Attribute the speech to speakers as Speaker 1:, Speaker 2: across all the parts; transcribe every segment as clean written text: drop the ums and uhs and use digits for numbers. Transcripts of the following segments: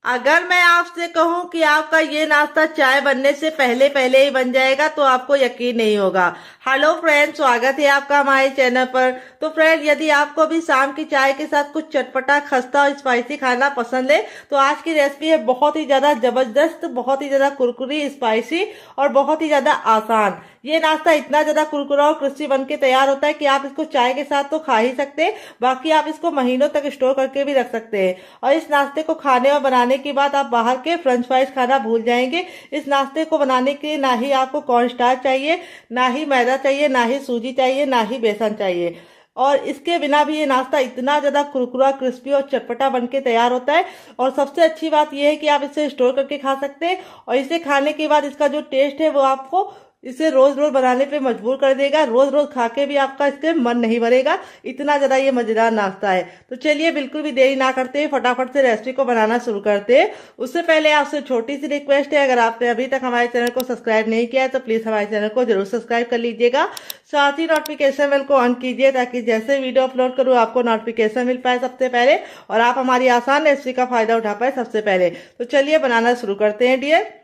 Speaker 1: अगर मैं आपसे कहूं कि आपका ये नाश्ता चाय बनने से पहले पहले ही बन जाएगा तो आपको यकीन नहीं होगा। हेलो फ्रेंड, स्वागत है आपका हमारे चैनल पर। तो फ्रेंड, यदि आपको भी शाम की चाय के साथ कुछ चटपटा, खस्ता और स्पाइसी खाना पसंद है तो आज की रेसिपी है बहुत ही ज्यादा जबरदस्त, बहुत ही ज्यादा कुरकुरी, स्पाइसी और बहुत ही ज्यादा आसान। ये नाश्ता इतना ज्यादा कुरकुरा और क्रिस्पी बन के तैयार होता है कि आप इसको चाय के साथ तो खा ही सकते हैं, बाकी आप इसको महीनों तक स्टोर करके भी रख सकते हैं। और इस नाश्ते को खाने और बनाने के बाद आप बाहर के फ्रेंच फ्राइज खाना भूल जाएंगे। इस नाश्ते को बनाने के लिए ना ही आपको कॉर्नस्टार्च चाहिए, ना ही मैदा चाहिए, ना ही सूजी चाहिए, ना ही बेसन चाहिए। और इसके बिना भी ये नाश्ता इतना ज्यादा कुरकुरा, क्रिस्पी और चटपटा बन के तैयार होता है। और सबसे अच्छी बात यह है कि आप इसे स्टोर करके खा सकते हैं और इसे खाने के बाद इसका जो टेस्ट है वो आपको इसे रोज रोज बनाने पे मजबूर कर देगा। रोज रोज खा के भी आपका इससे मन नहीं भरेगा, इतना ज्यादा ये मजेदार नाश्ता है। तो चलिए बिल्कुल भी देरी ना करते फटाफट से रेसिपी को बनाना शुरू करते हैं। उससे पहले आपसे छोटी सी रिक्वेस्ट है, अगर आपने अभी तक हमारे चैनल को सब्सक्राइब नहीं किया है तो प्लीज हमारे चैनल को जरूर सब्सक्राइब कर लीजिएगा। साथ ही नोटिफिकेशन बेल को ऑन कीजिए ताकि जैसे वीडियो अपलोड करूँ आपको नोटिफिकेशन मिल पाए सबसे पहले और आप हमारी आसान रेसिपी का फायदा उठा पाए सबसे पहले। तो चलिए बनाना शुरू करते हैं डियर।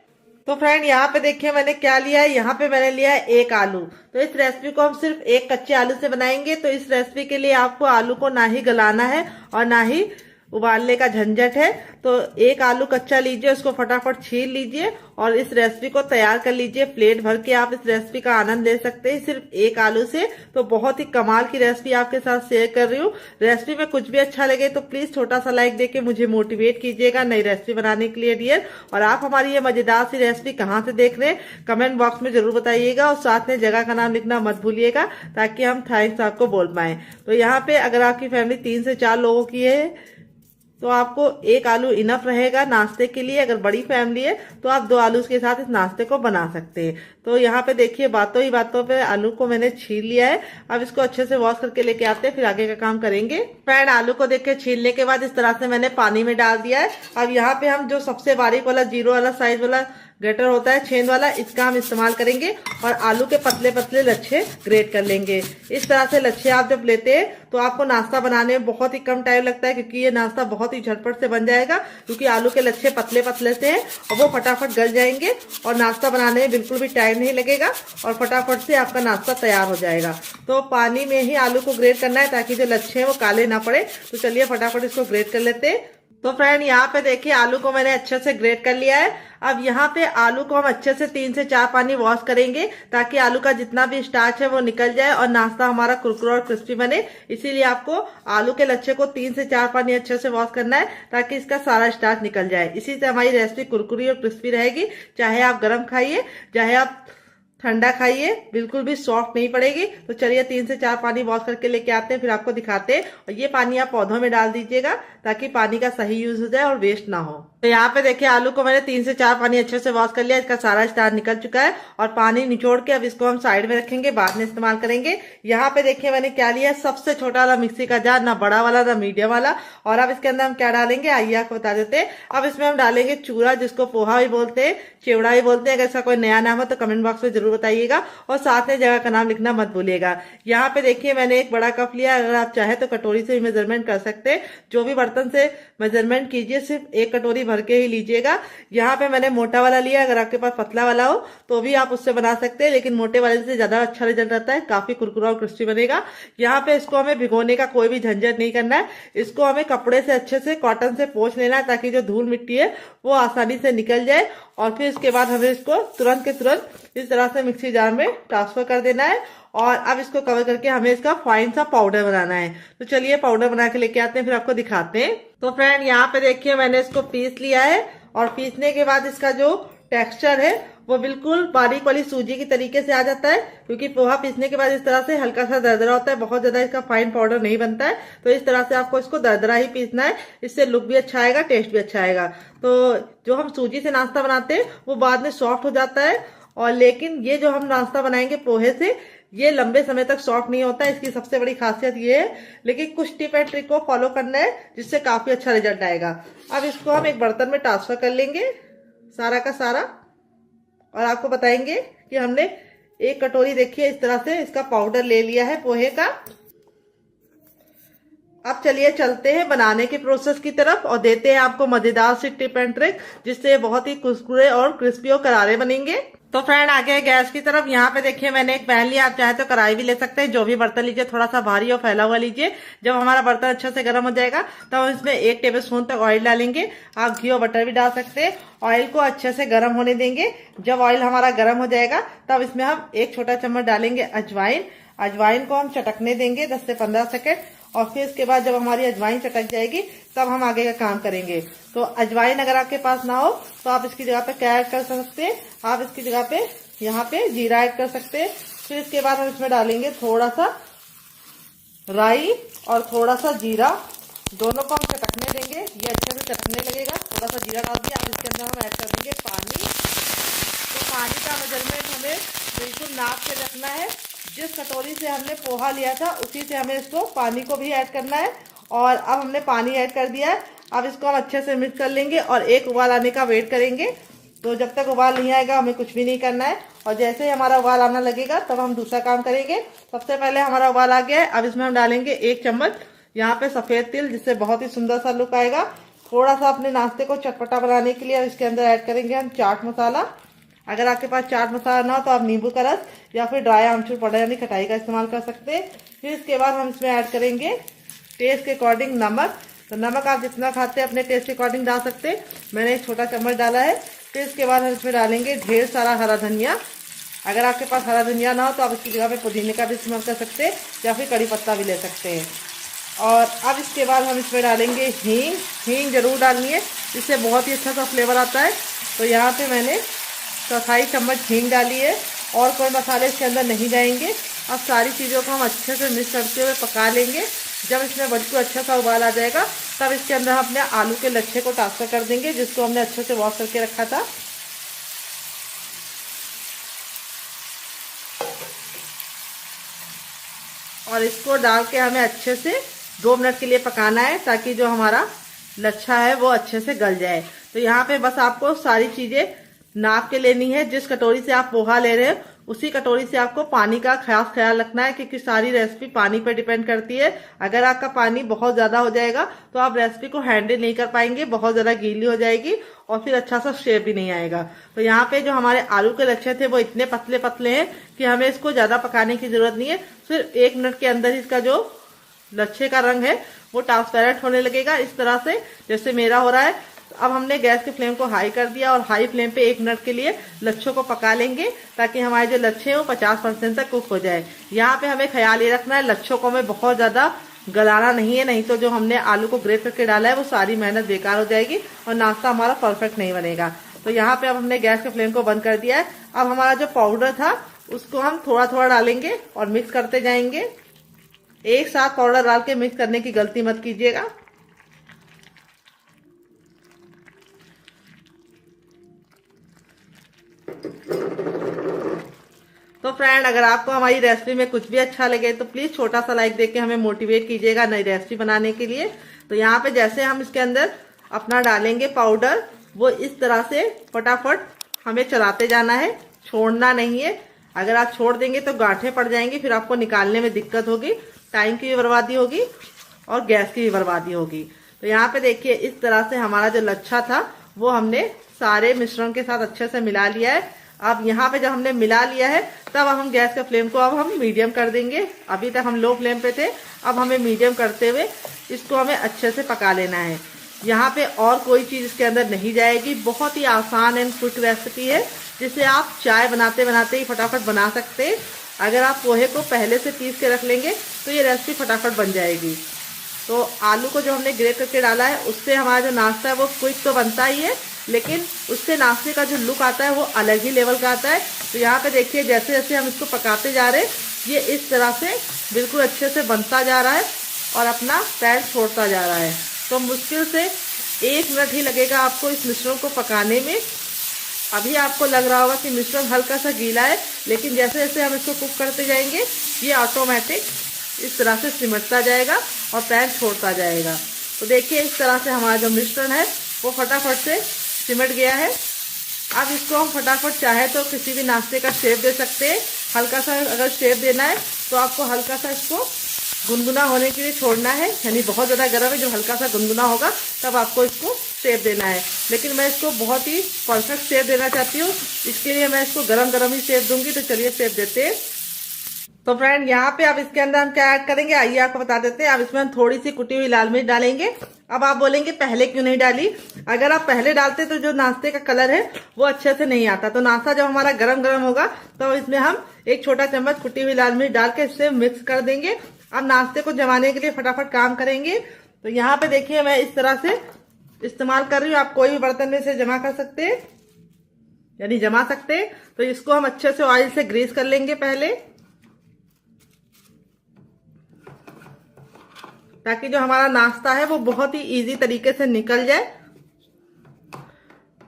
Speaker 1: तो फ्रेंड, यहाँ पे देखिए मैंने क्या लिया है। यहाँ पे मैंने लिया है एक आलू। तो इस रेसिपी को हम सिर्फ एक कच्चे आलू से बनाएंगे। तो इस रेसिपी के लिए आपको आलू को ना ही गलाना है और ना ही उबालने का झंझट है। तो एक आलू कच्चा लीजिए, उसको फटाफट छील लीजिए और इस रेसिपी को तैयार कर लीजिए। प्लेट भर के आप इस रेसिपी का आनंद ले सकते हैं सिर्फ एक आलू से। तो बहुत ही कमाल की रेसिपी आपके साथ शेयर कर रही हूँ। रेसिपी में कुछ भी अच्छा लगे तो प्लीज छोटा सा लाइक देके मुझे मोटिवेट कीजिएगा नई रेसिपी बनाने के लिए डियर। और आप हमारी ये मजेदार सी रेसिपी कहाँ से देख रहे हैं कमेंट बॉक्स में जरूर बताइएगा और साथ में जगह का नाम लिखना मत भूलिएगा ताकि हम थैंक्स आपको बोल पाए। तो यहाँ पे अगर आपकी फैमिली 3 से 4 लोगों की है तो आपको एक आलू इनफ रहेगा नाश्ते के लिए। अगर बड़ी फैमिली है तो आप 2 आलू के साथ इस नाश्ते को बना सकते हैं। तो यहाँ पे देखिए बातों ही बातों पे आलू को मैंने छील लिया है। अब इसको अच्छे से वॉश करके लेके आते हैं, फिर आगे का काम करेंगे। फ्रेंड, आलू को देखिए छीलने के बाद इस तरह से मैंने पानी में डाल दिया है। अब यहाँ पे हम जो सबसे बारीक वाला जीरो वाला साइज वाला ग्रेटर होता है छेद वाला, इसका हम इस्तेमाल करेंगे और आलू के पतले पतले लच्छे ग्रेट कर लेंगे। इस तरह से लच्छे आप जब लेते हैं तो आपको नाश्ता बनाने में बहुत ही कम टाइम लगता है क्योंकि ये नाश्ता बहुत ही झटपट से बन जाएगा क्योंकि आलू के लच्छे पतले पतले से हैं और वो फटाफट गल जाएंगे और नाश्ता बनाने में बिल्कुल भी टाइम नहीं लगेगा और फटाफट से आपका नाश्ता तैयार हो जाएगा। तो पानी में ही आलू को ग्रेट करना है ताकि जो लच्छे हैं वो काले ना पड़े। तो चलिए फटाफट इसको ग्रेट कर लेते हैं। तो फ्रेंड, यहाँ पे देखिए आलू को मैंने अच्छे से ग्रेट कर लिया है। अब यहाँ पे आलू को हम अच्छे से 3 से 4 पानी वॉश करेंगे ताकि आलू का जितना भी स्टार्च है वो निकल जाए और नाश्ता हमारा कुरकुरा और क्रिस्पी बने। इसीलिए आपको आलू के लच्छे को 3 से 4 पानी अच्छे से वॉश करना है ताकि इसका सारा स्टार्च निकल जाए। इसी से हमारी रेसिपी कुरकुरी और क्रिस्पी रहेगी। चाहे आप गर्म खाइए चाहे आप ठंडा खाइए, बिल्कुल भी सॉफ्ट नहीं पड़ेगी। तो चलिए 3 से 4 पानी वॉश करके लेके आते हैं, फिर आपको दिखाते हैं। और ये पानी आप पौधों में डाल दीजिएगा ताकि पानी का सही यूज हो जाए और वेस्ट ना हो। तो यहाँ पे देखिए आलू को मैंने 3 से 4 पानी अच्छे से वॉश कर लिया। इसका सारा स्टार्च निकल चुका है और पानी निचोड़ के अब इसको हम साइड में रखेंगे, बाद में इस्तेमाल करेंगे। यहाँ पे देखिए मैंने क्या लिया, सबसे छोटा वाला मिक्सी का जार, ना बड़ा वाला ना मीडियम वाला। और अब इसके अंदर हम क्या डालेंगे आइए आपको बता देते हैं। अब इसमें हम डालेंगे चूरा, जिसको पोहा भी बोलते हैं, चिवड़ा भी बोलते हैं। अगर इसका कोई नया नाम हो तो कमेंट बॉक्स में जरूर बताइएगा और साथ में जगह का नाम लिखना मत भूलिएगा। यहाँ पे देखिए मैंने एक बड़ा कप लिया। अगर आप चाहे तो कटोरी से भी मेजरमेंट कर सकते हैं। जो भी बर्तन से मेजरमेंट कीजिए सिर्फ एक कटोरी भर के ही लीजिएगा। यहाँ पे मैंने मोटा वाला लिया। अगर आपके पास पतला वाला हो तो भी आप उससे बना सकते हैं, लेकिन मोटे वाले से ज्यादा अच्छा रिजल्ट आता है, काफी कुरकुरा और क्रिस्पी बनेगा। यहाँ पे इसको हमें भिगोने का कोई भी झंझट नहीं करना है। इसको हमें कपड़े से अच्छे से कॉटन से पोंछ लेना है ताकि जो धूल मिट्टी है वो आसानी से निकल जाए। और फिर इसके बाद हमें इसको तुरंत के तुरंत इस तरह से मिक्सी जार में ट्रांसफर कर देना है। और अब इसको कवर करके हमें इसका फाइन सा पाउडर बनाना है। तो चलिए पाउडर बना के लेके आते हैं, फिर आपको दिखाते हैं। तो फ्रेंड, यहाँ पे देखिए मैंने इसको पीस लिया है और पीसने के बाद इसका जो टेक्सचर है वो बिल्कुल बारीक वाली सूजी की तरीके से आ जाता है क्योंकि पोहा पीसने के बाद इस तरह से हल्का सा दरदरा होता है, बहुत ज्यादा इसका फाइन पाउडर नहीं बनता है। तो इस तरह से आपको इसको दरदरा ही पीसना है, इससे लुक भी अच्छा आएगा, टेस्ट भी अच्छा आएगा। तो जो हम सूजी से नाश्ता बनाते हैं वो बाद में सॉफ्ट हो जाता है और लेकिन ये जो हम नाश्ता बनाएंगे पोहे से ये लंबे समय तक सॉफ्ट नहीं होता है। इसकी सबसे बड़ी खासियत ये है, लेकिन कुछ टिप एंड ट्रिक को फॉलो करना है जिससे काफी अच्छा रिजल्ट आएगा। अब इसको हम एक बर्तन में ट्रांसफर कर लेंगे सारा का सारा और आपको बताएंगे कि हमने एक कटोरी देखिए इस तरह से इसका पाउडर ले लिया है पोहे का। अब चलिए चलते हैं बनाने के प्रोसेस की तरफ और देते हैं आपको मजेदार सी टिप एंड ट्रिक, जिससे बहुत ही कुरकुरे और क्रिस्पी और करारे बनेंगे। तो फ्रेंड आगे गैस की तरफ यहाँ पे देखिए मैंने एक पैन लिया, आप चाहे तो कढ़ाई भी ले सकते हैं, जो भी बर्तन लीजिए थोड़ा सा भारी और फैला हुआ लीजिए। जब हमारा बर्तन अच्छे से गर्म हो जाएगा तब हम इसमें 1 टेबलस्पून तक ऑयल डालेंगे। आप घी और बटर भी डाल सकते हैं। ऑयल को अच्छे से गर्म होने देंगे। जब ऑयल हमारा गर्म हो जाएगा तब इसमें हम 1 छोटा चम्मच डालेंगे अजवाइन। अजवाइन को हम चटकने देंगे 10 से 15 सेकेंड, और फिर इसके बाद जब हमारी अजवाइन चटक जाएगी तब हम आगे का काम करेंगे। तो अजवाइन अगर आपके पास ना हो तो आप इसकी जगह पे क्या ऐड कर सकते हैं, आप इसकी जगह पे यहाँ पे जीरा ऐड कर सकते हैं। फिर इसके बाद हम इसमें डालेंगे थोड़ा सा राई और थोड़ा सा जीरा, दोनों को हम चटकने देंगे। ये अच्छे से चटकने लगेगा। थोड़ा सा जीरा डाल दिया, अब इसके अंदर हम ऐड कर देंगे पानी। तो पानी का मेजरमेंट हमें बिल्कुल नाप के रखना है। जिस कटोरी से हमने पोहा लिया था उसी से हमें इसको पानी को भी ऐड करना है। और अब हमने पानी ऐड कर दिया है। अब इसको हम अच्छे से मिक्स कर लेंगे और एक उबाल आने का वेट करेंगे। तो जब तक उबाल नहीं आएगा हमें कुछ भी नहीं करना है। और जैसे ही हमारा उबाल आना लगेगा तब हम दूसरा काम करेंगे। सबसे पहले हमारा उबाल आ गया है, अब इसमें हम डालेंगे 1 चम्मच यहाँ पे सफेद तिल, जिससे बहुत ही सुंदर सा लुक आएगा। थोड़ा सा अपने नाश्ते को चटपटा बनाने के लिए इसके अंदर ऐड करेंगे हम चाट मसाला। अगर आपके पास चाट मसाला ना हो तो आप नींबू का रस या फिर ड्राई आमचूर पाउडर यानी खटाई का इस्तेमाल कर सकते हैं। फिर इसके बाद हम इसमें ऐड करेंगे टेस्ट के अकॉर्डिंग नमक। तो नमक आप जितना खाते हैं अपने टेस्ट के अकॉर्डिंग डाल सकते हैं। मैंने 1 छोटा चम्मच डाला है। फिर इसके बाद हम इसमें डालेंगे ढेर सारा हरा धनिया। अगर आपके पास हरा धनिया ना हो तो आप इसकी जगह पे पुदीने का भी इस्तेमाल कर सकते हैं या फिर कड़ी पत्ता भी ले सकते हैं। और अब इसके बाद हम इसमें डालेंगे हींग। हींग जरूर डालनी है, इससे बहुत ही अच्छा सा फ्लेवर आता है। तो यहाँ पे मैंने 1/4 चम्मच हींग डाली है और कोई मसाले इसके अंदर नहीं जाएंगे। अब सारी चीज़ों को हम अच्छे से मिक्स करते हुए पका लेंगे। जब इसमें बिल्कुल अच्छा सा उबाल आ जाएगा तब इसके अंदर हम अपने आलू के लच्छे को ट्रांसफर कर देंगे, जिसको हमने अच्छे से वॉश करके रखा था। और इसको डाल के हमें अच्छे से 2 मिनट के लिए पकाना है, ताकि जो हमारा लच्छा है वो अच्छे से गल जाए। तो यहाँ पे बस आपको सारी चीज़ें नाप के लेनी है। जिस कटोरी से आप पोहा ले रहे हैं उसी कटोरी से आपको पानी का खास ख्याल रखना है, क्योंकि सारी रेसिपी पानी पर डिपेंड करती है। अगर आपका पानी बहुत ज़्यादा हो जाएगा तो आप रेसिपी को हैंडल नहीं कर पाएंगे, बहुत ज़्यादा गीली हो जाएगी और फिर अच्छा सा शेप भी नहीं आएगा। तो यहाँ पे जो हमारे आलू के लच्छे थे वो इतने पतले पतले हैं कि हमें इसको ज़्यादा पकाने की ज़रूरत नहीं है। सिर्फ 1 मिनट के अंदर इसका जो लच्छे का रंग है वो ट्रांसपेरेंट होने लगेगा, इस तरह से जैसे मेरा हो रहा है। अब हमने गैस के फ्लेम को हाई कर दिया और हाई फ्लेम पे 1 मिनट के लिए लच्छों को पका लेंगे, ताकि हमारे जो लच्छे हैं वो 50% तक कुक हो जाए। यहाँ पे हमें ख्याल ये रखना है लच्छों को हमें बहुत ज्यादा गलाना नहीं है, नहीं तो जो हमने आलू को ग्रेट करके डाला है वो सारी मेहनत बेकार हो जाएगी और नाश्ता हमारा परफेक्ट नहीं बनेगा। तो यहाँ पे अब हमने गैस के फ्लेम को बंद कर दिया है। अब हमारा जो पाउडर था उसको हम थोड़ा थोड़ा डालेंगे और मिक्स करते जाएंगे। एक साथ पाउडर डाल के मिक्स करने की गलती मत कीजिएगा। तो फ्रेंड अगर आपको हमारी रेसिपी में कुछ भी अच्छा लगे तो प्लीज छोटा सा लाइक देके हमें मोटिवेट कीजिएगा नई रेसिपी बनाने के लिए। तो यहाँ पे जैसे हम इसके अंदर अपना डालेंगे पाउडर, वो इस तरह से फटाफट हमें चलाते जाना है, छोड़ना नहीं है। अगर आप छोड़ देंगे तो गांठें पड़ जाएंगी, फिर आपको निकालने में दिक्कत होगी, टाइम की भी बर्बादी होगी और गैस की भी बर्बादी होगी। तो यहाँ पे देखिए इस तरह से हमारा जो लच्छा था वो हमने सारे मिश्रण के साथ अच्छे से मिला लिया है। अब यहाँ पे जब हमने मिला लिया है तब हम गैस के फ्लेम को अब हम मीडियम कर देंगे। अभी तक हम लो फ्लेम पे थे, अब हमें मीडियम करते हुए इसको हमें अच्छे से पका लेना है। यहाँ पे और कोई चीज़ इसके अंदर नहीं जाएगी। बहुत ही आसान एंड क्विक रेसिपी है, जिसे आप चाय बनाते बनाते ही फटाफट बना सकते हैं। अगर आप पोहे को पहले से पीस के रख लेंगे तो ये रेसिपी फटाफट बन जाएगी। तो आलू को जो हमने ग्रेट करके डाला है उससे हमारा जो नाश्ता है वो क्विक तो बनता ही है, लेकिन उससे नाश्ते का जो लुक आता है वो अलग ही लेवल का आता है। तो यहाँ पे देखिए जैसे जैसे हम इसको पकाते जा रहे हैं ये इस तरह से बिल्कुल अच्छे से बनता जा रहा है और अपना पैर छोड़ता जा रहा है। तो मुश्किल से 1 मिनट ही लगेगा आपको इस मिश्रण को पकाने में। अभी आपको लग रहा होगा कि मिश्रण हल्का सा गीला है, लेकिन जैसे जैसे हम इसको कुक करते जाएंगे ये ऑटोमेटिक इस तरह से सिमटता जाएगा और पैन छोड़ता जाएगा। तो देखिए इस तरह से हमारा जो मिश्रण है वो फटाफट से सिमट गया है। अब इसको हम फटाफट चाहे तो किसी भी नाश्ते का शेप दे सकते हैं। हल्का सा अगर शेप देना है तो आपको हल्का सा इसको गुनगुना होने के लिए छोड़ना है, यानी बहुत ज़्यादा गर्म है, जब हल्का सा गुनगुना होगा तब आपको इसको शेप देना है। लेकिन मैं इसको बहुत ही परफेक्ट शेप देना चाहती हूँ, इसके लिए मैं इसको गरम गरम ही शेप दूंगी। तो चलिए शेप देते हैं। तो फ्रेंड यहाँ पे अब इसके अंदर हम क्या ऐड करेंगे, आइए आपको बता देते हैं। अब इसमें हम थोड़ी सी कुटी हुई लाल मिर्च डालेंगे। अब आप बोलेंगे पहले क्यों नहीं डाली, अगर आप पहले डालते तो जो नाश्ते का कलर है वो अच्छे से नहीं आता। तो नाश्ता जब हमारा गरम गरम होगा तो इसमें हम एक छोटा चम्मच कुटी हुई लाल मिर्च डाल के इससे मिक्स कर देंगे। अब नाश्ते को जमाने के लिए फटाफट काम करेंगे। तो यहाँ पे देखिए मैं इस तरह से इस्तेमाल कर रही हूँ, आप कोई भी बर्तन में से जमा कर सकते हैं, यानी जमा सकते हैं। तो इसको हम अच्छे से ऑयल से ग्रीस कर लेंगे पहले, ताकि जो हमारा नाश्ता है वो बहुत ही इजी तरीके से निकल जाए।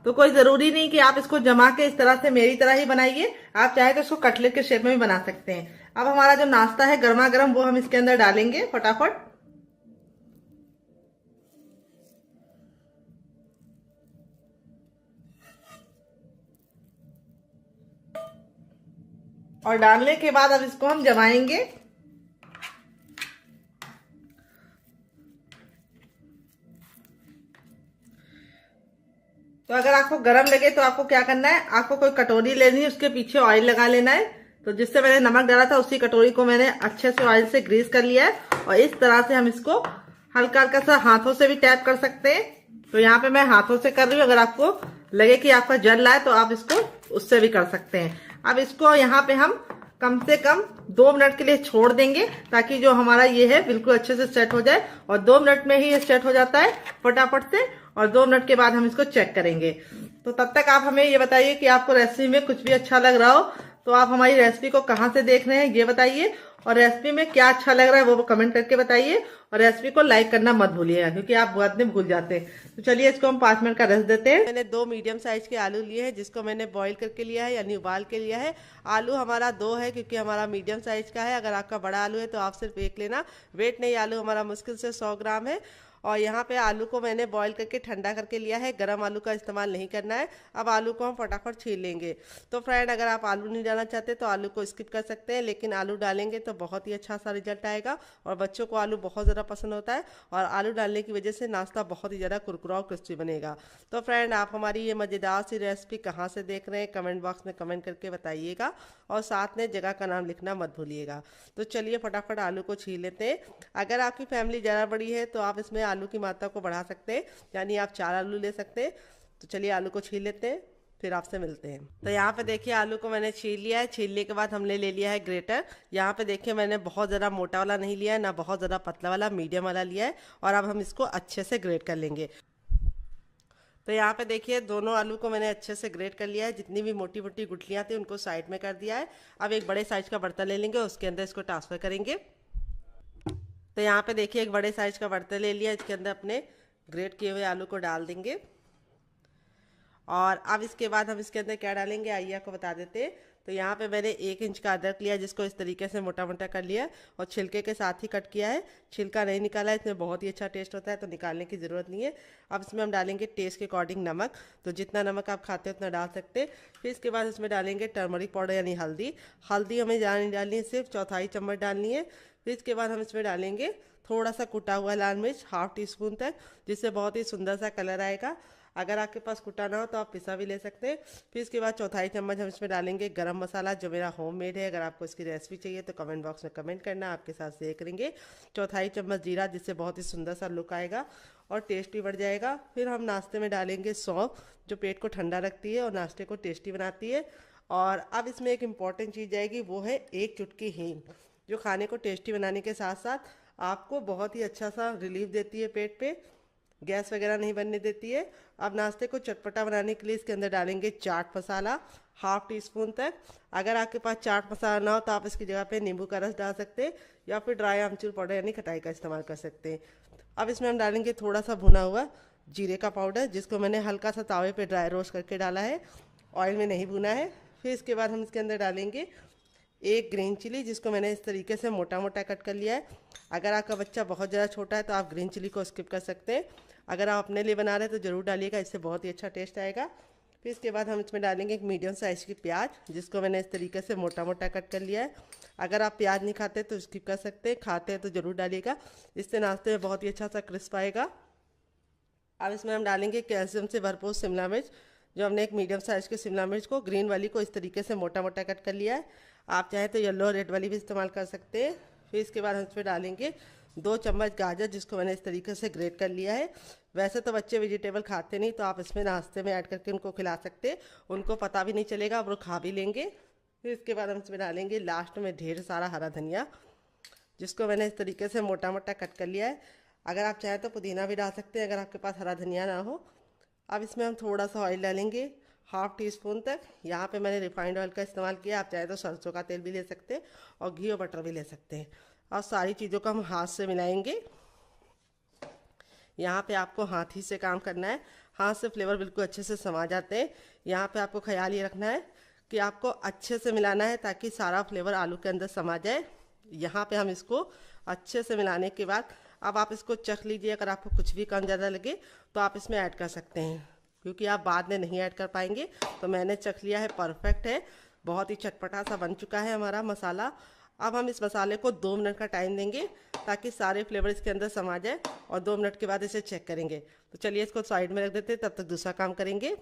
Speaker 1: तो कोई जरूरी नहीं कि आप इसको जमा के इस तरह से मेरी तरह ही बनाइए, आप चाहे तो इसको कटलेट के शेप में भी बना सकते हैं। अब हमारा जो नाश्ता है गर्मा गर्म वो हम इसके अंदर डालेंगे फटाफट। और डालने के बाद अब इसको हम जमाएंगे। तो अगर आपको गरम लगे तो आपको क्या करना है, आपको कोई कटोरी लेनी है, उसके पीछे ऑयल लगा लेना है। तो जिससे मैंने नमक डाला था उसी कटोरी को मैंने अच्छे से ऑयल से ग्रीस कर लिया है। और इस तरह से हम इसको हल्का हल्का सा हाथों से भी टैप कर सकते हैं। तो यहाँ पे मैं हाथों से कर रही हूँ, अगर आपको लगे कि आपका जल रहा है तो आप इसको उससे भी कर सकते हैं। अब इसको यहाँ पे हम कम से कम 2 मिनट के लिए छोड़ देंगे, ताकि जो हमारा ये है बिल्कुल अच्छे से सेट हो जाए। और 2 मिनट में ही ये सेट हो जाता है फटाफट से। और 2 मिनट के बाद हम इसको चेक करेंगे। तो तब तक आप हमें ये बताइए कि आपको रेसिपी में कुछ भी अच्छा लग रहा हो तो आप हमारी रेसिपी को कहाँ से देख रहे हैं ये बताइए, और रेसिपी में क्या अच्छा लग रहा है वो कमेंट करके बताइए। और रेसिपी को लाइक करना मत भूलिएगा, क्योंकि आप बाद में भूल जाते हैं। तो चलिए इसको हम 5 मिनट का रेस्ट देते हैं। मैंने 2 मीडियम साइज के आलू लिए हैं, जिसको मैंने बॉईल करके लिया है, यानी उबाल के लिया है। आलू हमारा 2 है, क्योंकि हमारा मीडियम साइज का है। अगर आपका बड़ा आलू है तो आप सिर्फ 1 लेना। वेट नहीं, आलू हमारा मुश्किल से 100 ग्राम है। और यहाँ पे आलू को मैंने बॉईल करके ठंडा करके लिया है, गरम आलू का इस्तेमाल नहीं करना है। अब आलू को हम फटाफट छील लेंगे। तो फ्रेंड, अगर आप आलू नहीं डालना चाहते तो आलू को स्किप कर सकते हैं, लेकिन आलू डालेंगे तो बहुत ही अच्छा सा रिजल्ट आएगा। और बच्चों को आलू बहुत ज़्यादा पसंद होता है, और आलू डालने की वजह से नाश्ता बहुत ही ज़्यादा कुरकुरा और क्रिस्पी बनेगा। तो फ्रेंड, आप हमारी ये मज़ेदार सी रेसिपी कहाँ से देख रहे हैं कमेंट बॉक्स में कमेंट करके बताइएगा, और साथ में जगह का नाम लिखना मत भूलिएगा। तो चलिए फटाफट आलू को छील लेते हैं। अगर आपकी फैमिली ज़्यादा बड़ी है तो आप इसमें आलू की मात्रा को बढ़ा सकते हैं, यानी आप 4 आलू ले सकते हैं। तो चलिए आलू को छील लेते हैं, फिर आपसे मिलते हैं। तो यहाँ पे देखिए आलू को मैंने छील लिया है। छीलने के बाद हमने ले लिया है ग्रेटर। यहाँ पे देखिए मैंने बहुत ज़्यादा मोटा वाला नहीं लिया है, ना बहुत ज़्यादा पतला वाला, मीडियम वाला लिया है। और अब हम इसको अच्छे से ग्रेट कर लेंगे। तो यहाँ पे देखिए दोनों आलू को मैंने अच्छे से ग्रेट कर लिया है। जितनी भी मोटी मोटी गुठलियाँ थी उनको साइड में कर दिया है। अब एक बड़े साइज का बर्तन ले लेंगे, उसके अंदर इसको ट्रांसफर करेंगे। तो यहाँ पे देखिए एक बड़े साइज का बर्तन ले लिया, इसके अंदर अपने ग्रेट किए हुए आलू को डाल देंगे। और अब इसके बाद हम इसके अंदर क्या डालेंगे आइए आपको बता देते हैं। तो यहाँ पे मैंने 1 इंच का अदरक लिया, जिसको इस तरीके से मोटा मोटा कर लिया है और छिलके के साथ ही कट किया है। छिलका नहीं निकाला है, इसमें बहुत ही अच्छा टेस्ट होता है, तो निकालने की ज़रूरत नहीं है। अब इसमें हम डालेंगे टेस्ट के अकॉर्डिंग नमक, तो जितना नमक आप खाते हैं उतना डाल सकते हैं। फिर इसके बाद इसमें डालेंगे टर्मरिक पाउडर यानी हल्दी। हल्दी हमें ज़्यादा नहीं डालनी है, सिर्फ 1/4 चम्मच डालनी है। फिर इसके बाद हम इसमें डालेंगे थोड़ा सा कुटा हुआ लाल मिर्च, 1/2 टीस्पून तक, जिससे बहुत ही सुंदर सा कलर आएगा। अगर आपके पास कुटा ना हो तो आप पिसा भी ले सकते हैं। फिर इसके बाद 1/4 चम्मच हम इसमें डालेंगे गरम मसाला, जो मेरा होममेड है। अगर आपको इसकी रेसिपी चाहिए तो कमेंट बॉक्स में कमेंट करना, आपके साथ शेयर करेंगे। 1/4 चम्मच जीरा, जिससे बहुत ही सुंदर सा लुक आएगा और टेस्ट भी बढ़ जाएगा। फिर हम नाश्ते में डालेंगे सौंफ, जो पेट को ठंडा रखती है और नाश्ते को टेस्टी बनाती है। और अब इसमें एक इम्पॉर्टेंट चीज़ जाएगी, वो है 1 चुटकी हींग, जो खाने को टेस्टी बनाने के साथ साथ आपको बहुत ही अच्छा सा रिलीफ देती है, पेट पे गैस वगैरह नहीं बनने देती है। अब नाश्ते को चटपटा बनाने के लिए इसके अंदर डालेंगे चाट मसाला, 1/2 टीस्पून तक। अगर आपके पास चाट मसाला ना हो तो आप इसकी जगह पे नींबू का रस डाल सकते हैं, या फिर ड्राई आमचूर पाउडर यानी खटाई का इस्तेमाल कर सकते हैं। अब इसमें हम डालेंगे थोड़ा सा भुना हुआ जीरे का पाउडर, जिसको मैंने हल्का सा तावे पे ड्राई रोस्ट करके डाला है, ऑयल में नहीं भुना है। फिर इसके बाद हम इसके अंदर डालेंगे 1 ग्रीन चिली, जिसको मैंने इस तरीके से मोटा मोटा कट कर लिया है। अगर आपका बच्चा बहुत ज़्यादा छोटा है तो आप ग्रीन चिली को स्किप कर सकते हैं। अगर आप अपने लिए बना रहे हैं तो ज़रूर डालिएगा, इससे बहुत ही अच्छा टेस्ट आएगा। फिर इसके बाद हम इसमें डालेंगे एक मीडियम साइज़ की प्याज, जिसको मैंने इस तरीके से मोटा मोटा कट कर लिया है। अगर आप प्याज नहीं खाते तो स्किप कर सकते हैं, खाते हैं तो ज़रूर डालिएगा, इससे नाश्ते में बहुत ही अच्छा सा क्रिस्प आएगा। अब इसमें हम डालेंगे कैल्शियम से भरपूर शिमला मिर्च, जो हमने एक मीडियम साइज़ की शिमला मिर्च को, ग्रीन वाली को, इस तरीके से मोटा मोटा कट कर लिया है। आप चाहें तो येलो रेड वाली भी इस्तेमाल कर सकते हैं। फिर इसके बाद हम इसमें डालेंगे 2 चम्मच गाजर, जिसको मैंने इस तरीके से ग्रेट कर लिया है। वैसे तो बच्चे वेजिटेबल खाते नहीं, तो आप इसमें नाश्ते में ऐड करके उनको खिला सकते हैं, उनको पता भी नहीं चलेगा, वो खा भी लेंगे। फिर इसके बाद हम इसमें डालेंगे लास्ट में ढेर सारा हरा धनिया, जिसको मैंने इस तरीके से मोटा मोटा कट कर लिया है। अगर आप चाहें तो पुदीना भी डाल सकते हैं, अगर आपके पास हरा धनिया ना हो। अब इसमें हम थोड़ा सा ऑयल डालेंगे, 1/2 टीस्पून तक। यहाँ पे मैंने रिफाइंड ऑयल का इस्तेमाल किया, आप चाहे तो सरसों का तेल भी ले सकते हैं और घी और बटर भी ले सकते हैं। और सारी चीज़ों को हम हाथ से मिलाएंगे। यहाँ पे आपको हाथ ही से काम करना है, हाथ से फ्लेवर बिल्कुल अच्छे से समा जाते हैं। यहाँ पे आपको ख्याल ये रखना है कि आपको अच्छे से मिलाना है, ताकि सारा फ्लेवर आलू के अंदर समा जाए। यहाँ पे हम इसको अच्छे से मिलाने के बाद अब आप इसको चख लीजिए, अगर आपको कुछ भी कम ज़्यादा लगे तो आप इसमें ऐड कर सकते हैं, क्योंकि आप बाद में नहीं ऐड कर पाएंगे। तो मैंने चख लिया है, परफेक्ट है, बहुत ही चटपटा सा बन चुका है हमारा मसाला। अब हम इस मसाले को 2 मिनट का टाइम देंगे, ताकि सारे फ्लेवर इसके अंदर समा जाए, और 2 मिनट के बाद इसे चेक करेंगे। तो चलिए इसको साइड में रख देते हैं, तब तक दूसरा काम करेंगे।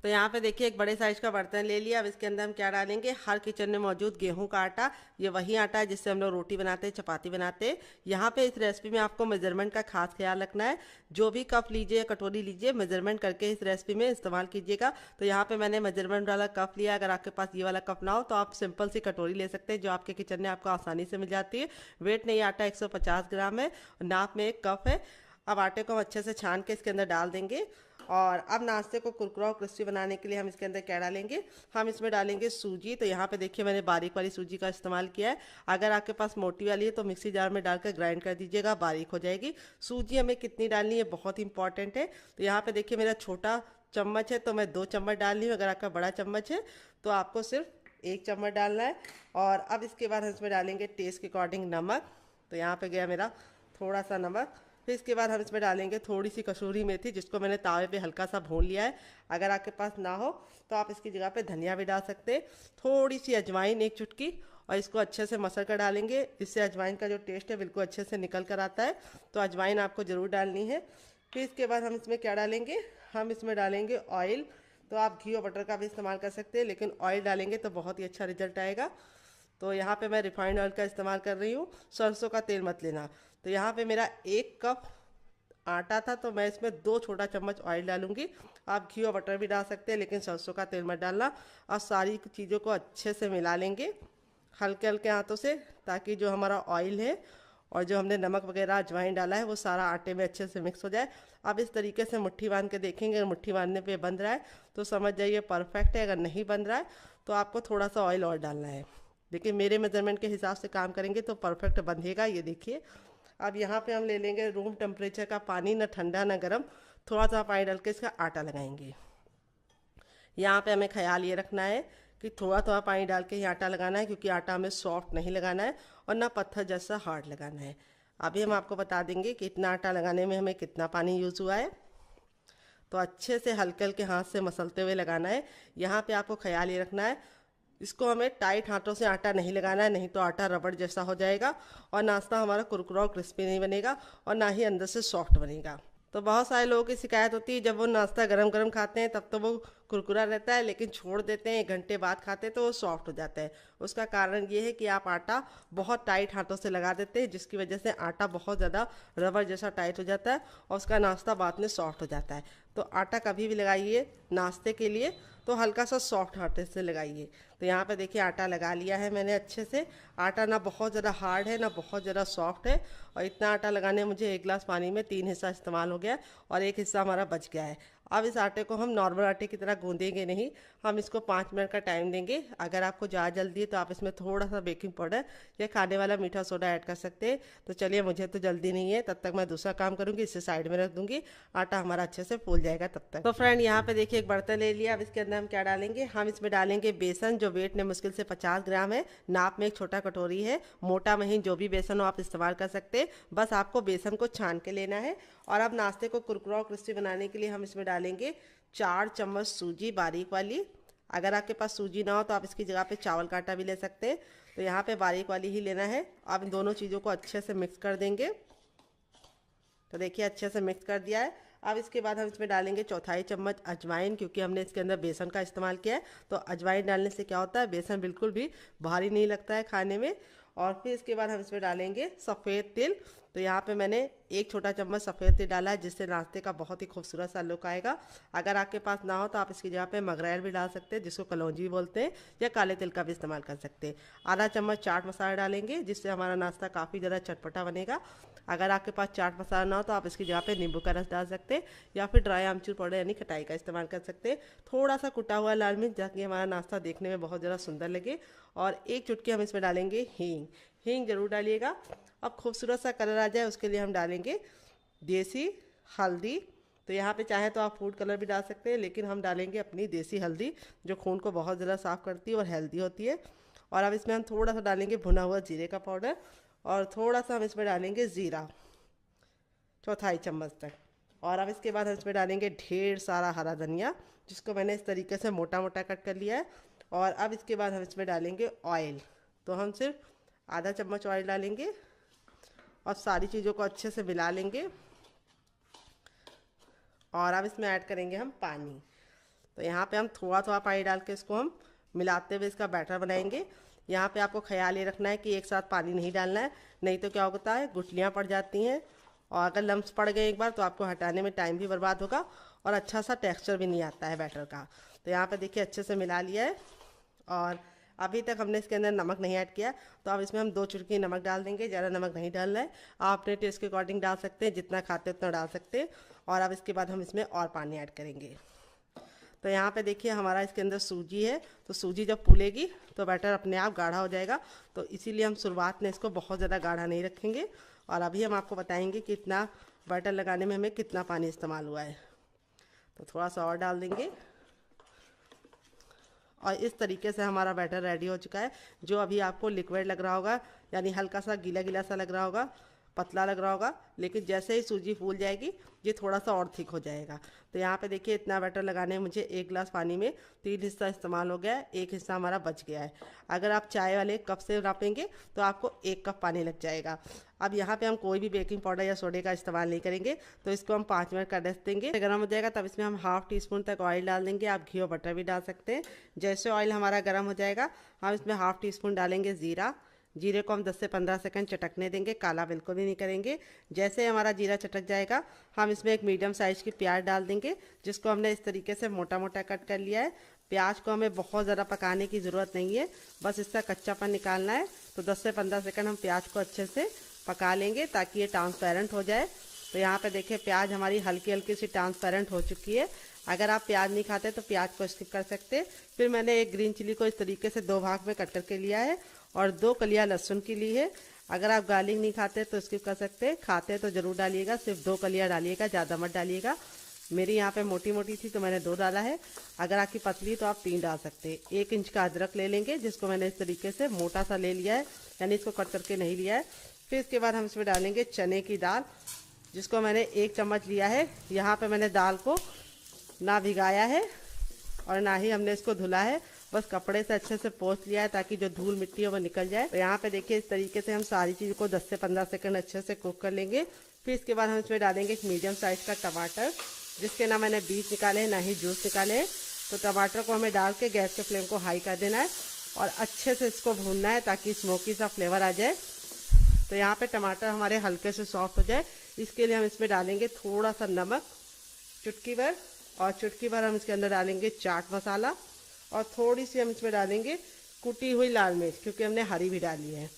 Speaker 1: तो यहाँ पे देखिए एक बड़े साइज का बर्तन ले लिया। अब इसके अंदर हम क्या डालेंगे, हर किचन में मौजूद गेहूं का आटा। ये वही आटा है जिससे हम लोग रोटी बनाते हैं, चपाती बनाते हैं। यहाँ पे इस रेसिपी में आपको मेजरमेंट का खास ख्याल रखना है। जो भी कप लीजिए, कटोरी लीजिए, मेजरमेंट करके इस रेसिपी में इस्तेमाल कीजिएगा। तो यहाँ पे मैंने मेजरमेंट वाला कप लिया। अगर आपके पास ये वाला कप ना हो तो आप सिंपल सी कटोरी ले सकते हैं, जो आपके किचन में आपको आसानी से मिल जाती है। वेट नहीं, आटा 150 ग्राम है, नाप में 1 कप है। अब आटे को हम अच्छे से छान के इसके अंदर डाल देंगे। और अब नाश्ते को कुरकुरा और क्रिस्पी बनाने के लिए हम इसके अंदर क्या डालेंगे, हम इसमें डालेंगे सूजी। तो यहाँ पे देखिए मैंने बारीक वाली सूजी का इस्तेमाल किया है। अगर आपके पास मोटी वाली है तो मिक्सी जार में डालकर ग्राइंड कर दीजिएगा, बारीक हो जाएगी। सूजी हमें कितनी डालनी है बहुत इंपॉर्टेंट है। तो यहाँ पे देखिए मेरा छोटा चम्मच है तो मैं 2 चम्मच डाल रही हूँ। अगर आपका बड़ा चम्मच है तो आपको सिर्फ 1 चम्मच डालना है। और अब इसके बाद हम इसमें डालेंगे टेस्ट के अकॉर्डिंग नमक। तो यहाँ पे गया मेरा थोड़ा सा नमक। फिर इसके बाद हम इसमें डालेंगे थोड़ी सी कसूरी मेथी, जिसको मैंने तावे पे हल्का सा भून लिया है। अगर आपके पास ना हो तो आप इसकी जगह पे धनिया भी डाल सकते हैं। थोड़ी सी अजवाइन 1 चुटकी, और इसको अच्छे से मसल कर डालेंगे। इससे अजवाइन का जो टेस्ट है बिल्कुल अच्छे से निकल कर आता है, तो अजवाइन आपको ज़रूर डालनी है। फिर इसके बाद हम इसमें क्या डालेंगे, हम इसमें डालेंगे ऑयल। तो आप घी और बटर का भी इस्तेमाल कर सकते हैं, लेकिन ऑयल डालेंगे तो बहुत ही अच्छा रिजल्ट आएगा। तो यहाँ पे मैं रिफाइंड ऑयल का इस्तेमाल कर रही हूँ, सरसों का तेल मत लेना। तो यहाँ पे मेरा 1 कप आटा था, तो मैं इसमें 2 छोटा चम्मच ऑयल डालूंगी। आप घी और बटर भी डाल सकते हैं, लेकिन सरसों का तेल मत डालना। और सारी चीज़ों को अच्छे से मिला लेंगे हल्के हल्के हाथों से, ताकि जो हमारा ऑयल है और जो हमने नमक वगैरह अजवाइन डाला है वो सारा आटे में अच्छे से मिक्स हो जाए। अब इस तरीके से मुट्ठी बांध के देखेंगे, अगर मुट्ठी बांधने पे बंध रहा है तो समझ जाइए परफेक्ट है। अगर नहीं बंध रहा है तो आपको थोड़ा सा ऑयल और डालना है। देखिए मेरे मेजरमेंट के हिसाब से काम करेंगे तो परफेक्ट बंधेगा। ये देखिए अब यहाँ पे हम ले लेंगे रूम टेम्परेचर का पानी, ना ठंडा ना गर्म, थोड़ा सा पानी डाल के इसका आटा लगाएंगे। यहाँ पे हमें ख्याल ये रखना है कि थोड़ा थोड़ा पानी डाल के ही आटा लगाना है, क्योंकि आटा हमें सॉफ्ट नहीं लगाना है और ना पत्थर जैसा हार्ड लगाना है। अभी हम आपको बता देंगे कि इतना आटा लगाने में हमें कितना पानी यूज़ हुआ है। तो अच्छे से हल्के हल्के हाथ से मसलते हुए लगाना है। यहाँ पे आपको ख्याल ये रखना है, इसको हमें टाइट हाथों से आटा नहीं लगाना है, नहीं तो आटा रबड़ जैसा हो जाएगा और नाश्ता हमारा कुरकुरा और क्रिस्पी नहीं बनेगा, और ना ही अंदर से सॉफ्ट बनेगा। तो बहुत सारे लोगों की शिकायत होती है, जब वो नाश्ता गरम गरम खाते हैं तब तो वो कुरकुरा रहता है, लेकिन छोड़ देते हैं 1 घंटे बाद खाते हैं तो वो सॉफ्ट हो जाता है। उसका कारण ये है कि आप आटा बहुत टाइट हाथों से लगा देते हैं, जिसकी वजह से आटा बहुत ज़्यादा रबर जैसा टाइट हो जाता है और उसका नाश्ता बाद में सॉफ्ट हो जाता है। तो आटा कभी भी लगाइए नाश्ते के लिए तो हल्का सा सॉफ्ट आटे से लगाइए। तो यहाँ पे देखिए आटा लगा लिया है मैंने अच्छे से। आटा ना बहुत ज़्यादा हार्ड है ना बहुत ज़्यादा सॉफ्ट है, और इतना आटा लगाने मुझे 1 गिलास पानी में 3 हिस्सा इस्तेमाल हो गया और 1 हिस्सा हमारा बच गया है। अब इस आटे को हम नॉर्मल आटे की तरह गूंदेंगे नहीं, हम इसको 5 मिनट का टाइम देंगे। अगर आपको ज़्यादा जल्दी है तो आप इसमें थोड़ा सा बेकिंग पाउडर या खाने वाला मीठा सोडा ऐड कर सकते हैं। तो चलिए मुझे तो जल्दी नहीं है, तब तक मैं दूसरा काम करूँगी, इसे साइड में रख दूँगी, आटा हमारा अच्छे से फूल जाएगा तब तक। तो फ्रेंड यहाँ पे देखिए एक बर्तन ले लिया। अब इसके अंदर हम क्या डालेंगे, हम इसमें डालेंगे बेसन, जो वेट में मुश्किल से 50 ग्राम है। नाप में एक छोटा कटोरी है, मोटा महीन जो भी बेसन हो आप इस्तेमाल कर सकते हैं। बस आपको बेसन को छान के लेना है
Speaker 2: और अब नाश्ते को कुरकुरा और क्रिस्पी बनाने के लिए हम इसमें डालेंगे 4 चम्मच सूजी बारीक वाली। अगर आपके पास सूजी ना हो तो आप इसकी जगह पे चावल का आटा भी ले सकते हैं। तो यहाँ पे बारीक वाली ही लेना है। आप इन दोनों चीज़ों को अच्छे से मिक्स कर देंगे। तो देखिए अच्छे से मिक्स कर दिया है। अब इसके बाद हम इसमें डालेंगे 1/4 चम्मच अजवाइन, क्योंकि हमने इसके अंदर बेसन का इस्तेमाल किया है। तो अजवाइन डालने से क्या होता है, बेसन बिल्कुल भी भारी नहीं लगता है खाने में। और फिर इसके बाद हम इसमें डालेंगे सफ़ेद तिल। तो यहाँ पे मैंने 1 छोटा चम्मच सफ़ेद तिल डाला है, जिससे नाश्ते का बहुत ही खूबसूरत सा लुक आएगा। अगर आपके पास ना हो तो आप इसकी जगह पे मगरैल भी डाल सकते हैं, जिसको कलौंजी बोलते हैं, या काले तिल का भी इस्तेमाल कर सकते हैं। आधा चम्मच चाट मसाला डालेंगे, जिससे हमारा नाश्ता काफ़ी ज़्यादा चटपटा बनेगा। अगर आपके पास चाट मसाला ना हो तो आप इसकी जगह पे नींबू का रस डाल सकते हैं, या फिर ड्राई आमचूर पाउडर यानी खटाई का इस्तेमाल कर सकते हैं। थोड़ा सा कुटा हुआ लाल मिर्च, ताकि हमारा नाश्ता देखने में बहुत ज़्यादा सुंदर लगे। और 1 चुटकी हम इसमें डालेंगे हींग। हींग जरूर डालिएगा। अब खूबसूरत सा कलर आ जाए उसके लिए हम डालेंगे देसी हल्दी। तो यहाँ पे चाहे तो आप फूड कलर भी डाल सकते हैं, लेकिन हम डालेंगे अपनी देसी हल्दी, जो खून को बहुत ज़्यादा साफ़ करती है और हेल्दी होती है। और अब इसमें हम थोड़ा सा डालेंगे भुना हुआ जीरे का पाउडर, और थोड़ा सा हम इसमें डालेंगे ज़ीरा, 1/4 चम्मच तक। और अब इसके बाद हम इसमें डालेंगे ढेर सारा हरा धनिया, जिसको मैंने इस तरीके से मोटा मोटा कट कर लिया है। और अब इसके बाद हम इसमें डालेंगे ऑयल। तो हम सिर्फ आधा चम्मच ऑयल डालेंगे और सारी चीज़ों को अच्छे से मिला लेंगे। और अब इसमें ऐड करेंगे हम पानी। तो यहाँ पे हम थोड़ा थोड़ा पानी डाल के इसको हम मिलाते हुए इसका बैटर बनाएंगे। यहाँ पे आपको ख्याल ये रखना है कि एक साथ पानी नहीं डालना है, नहीं तो क्या होता है, गुठलियाँ पड़ जाती हैं। और अगर लम्स पड़ गए एक बार तो आपको हटाने में टाइम भी बर्बाद होगा और अच्छा सा टेक्सचर भी नहीं आता है बैटर का। तो यहाँ पे देखिए अच्छे से मिला लिया है। और अभी तक हमने इसके अंदर नमक नहीं ऐड किया, तो अब इसमें हम 2 चुटकी नमक डाल देंगे। ज़्यादा नमक नहीं डालना है, आप अपने टेस्ट के अकॉर्डिंग डाल सकते हैं, जितना खाते हैं उतना डाल सकते हैं। और अब इसके बाद हम इसमें और पानी ऐड करेंगे। तो यहाँ पे देखिए हमारा इसके अंदर सूजी है, तो सूजी जब फूलेगी तो बैटर अपने आप गाढ़ा हो जाएगा। तो इसीलिए हम शुरुआत में इसको बहुत ज़्यादा गाढ़ा नहीं रखेंगे। और अभी हम आपको बताएंगे कि इतना बैटर लगाने में हमें कितना पानी इस्तेमाल हुआ है। तो थोड़ा सा और डाल देंगे। और इस तरीके से हमारा बैटर रेडी हो चुका है। जो अभी आपको लिक्विड लग रहा होगा, यानी हल्का सा गीला गीला सा लग रहा होगा, पतला लग रहा होगा, लेकिन जैसे ही सूजी फूल जाएगी ये थोड़ा सा और थिक हो जाएगा। तो यहाँ पे देखिए इतना बैटर लगाने में मुझे 1 गिलास पानी में 3 हिस्सा इस्तेमाल हो गया है, 1 हिस्सा हमारा बच गया है। अगर आप चाय वाले कप से नापेंगे तो आपको 1 कप पानी लग जाएगा। अब यहाँ पे हम कोई भी बेकिंग पाउडर या सोडे का इस्तेमाल नहीं करेंगे, तो इसको हम 5 मिनट का रेस्ट देंगे। गर्म हो जाएगा तब इसमें हम ½ टीस्पून तक ऑयल डाल देंगे। आप घी और बटर भी डाल सकते हैं। जैसे ऑयल हमारा गर्म हो जाएगा हम इसमें ½ टीस्पून डालेंगे ज़ीरा। जीरे को हम 10 से 15 सेकंड चटकने देंगे, काला बिल्कुल भी नहीं करेंगे। जैसे हमारा जीरा चटक जाएगा हम इसमें एक मीडियम साइज़ की प्याज डाल देंगे, जिसको हमने इस तरीके से मोटा मोटा कट कर लिया है। प्याज को हमें बहुत ज़्यादा पकाने की ज़रूरत नहीं है, बस इसका कच्चापन निकालना है। तो 10 से 15 सेकंड हम प्याज को अच्छे से पका लेंगे ताकि ये ट्रांसपेरेंट हो जाए। तो यहाँ पे देखिए प्याज हमारी हल्की हल्की सी ट्रांसपेरेंट हो चुकी है। अगर आप प्याज नहीं खाते तो प्याज को स्किप कर सकते हैं। फिर मैंने एक ग्रीन चिली को इस तरीके से 2 भाग में कट करके लिया है और 2 कलियां लहसुन की ली है। अगर आप गार्लिक नहीं खाते तो स्किप कर सकते हैं, खाते तो ज़रूर डालिएगा, सिर्फ 2 कलियां डालिएगा, ज़्यादा मत डालिएगा। मेरी यहाँ पे मोटी मोटी थी तो मैंने 2 डाला है। अगर आपकी पतली तो आप 3 डाल सकते हैं। 1 इंच का अदरक ले लेंगे, जिसको मैंने इस तरीके से मोटा सा ले लिया है, यानी इसको कट करके नहीं लिया है। फिर इसके बाद हम इसमें डालेंगे चने की दाल, जिसको मैंने 1 चम्मच लिया है। यहाँ पे मैंने दाल को ना भिगाया है और ना ही हमने इसको धुला है, बस कपड़े से अच्छे से पोंछ लिया है ताकि जो धूल मिट्टी है वो निकल जाए। तो यहाँ पे देखिए इस तरीके से हम सारी चीज़ को 10 से 15 सेकंड अच्छे से कुक कर लेंगे। फिर इसके बाद हम इसमें डालेंगे एक मीडियम साइज़ का टमाटर, जिसके ना मैंने बीज निकाले हैं ना ही जूस निकाले हैं। तो टमाटर को हमें डाल के गैस के फ्लेम को हाई कर देना है और अच्छे से इसको भूनना है ताकि स्मोकी सा फ्लेवर आ जाए। तो यहाँ पे टमाटर हमारे हल्के से सॉफ्ट हो जाए, इसके लिए हम इसमें डालेंगे थोड़ा सा नमक, चुटकी भर, और चुटकी भर हम इसके अंदर डालेंगे चाट मसाला, और थोड़ी सी हम इसमें डालेंगे कुटी हुई लाल मिर्च, क्योंकि हमने हरी भी डाली है।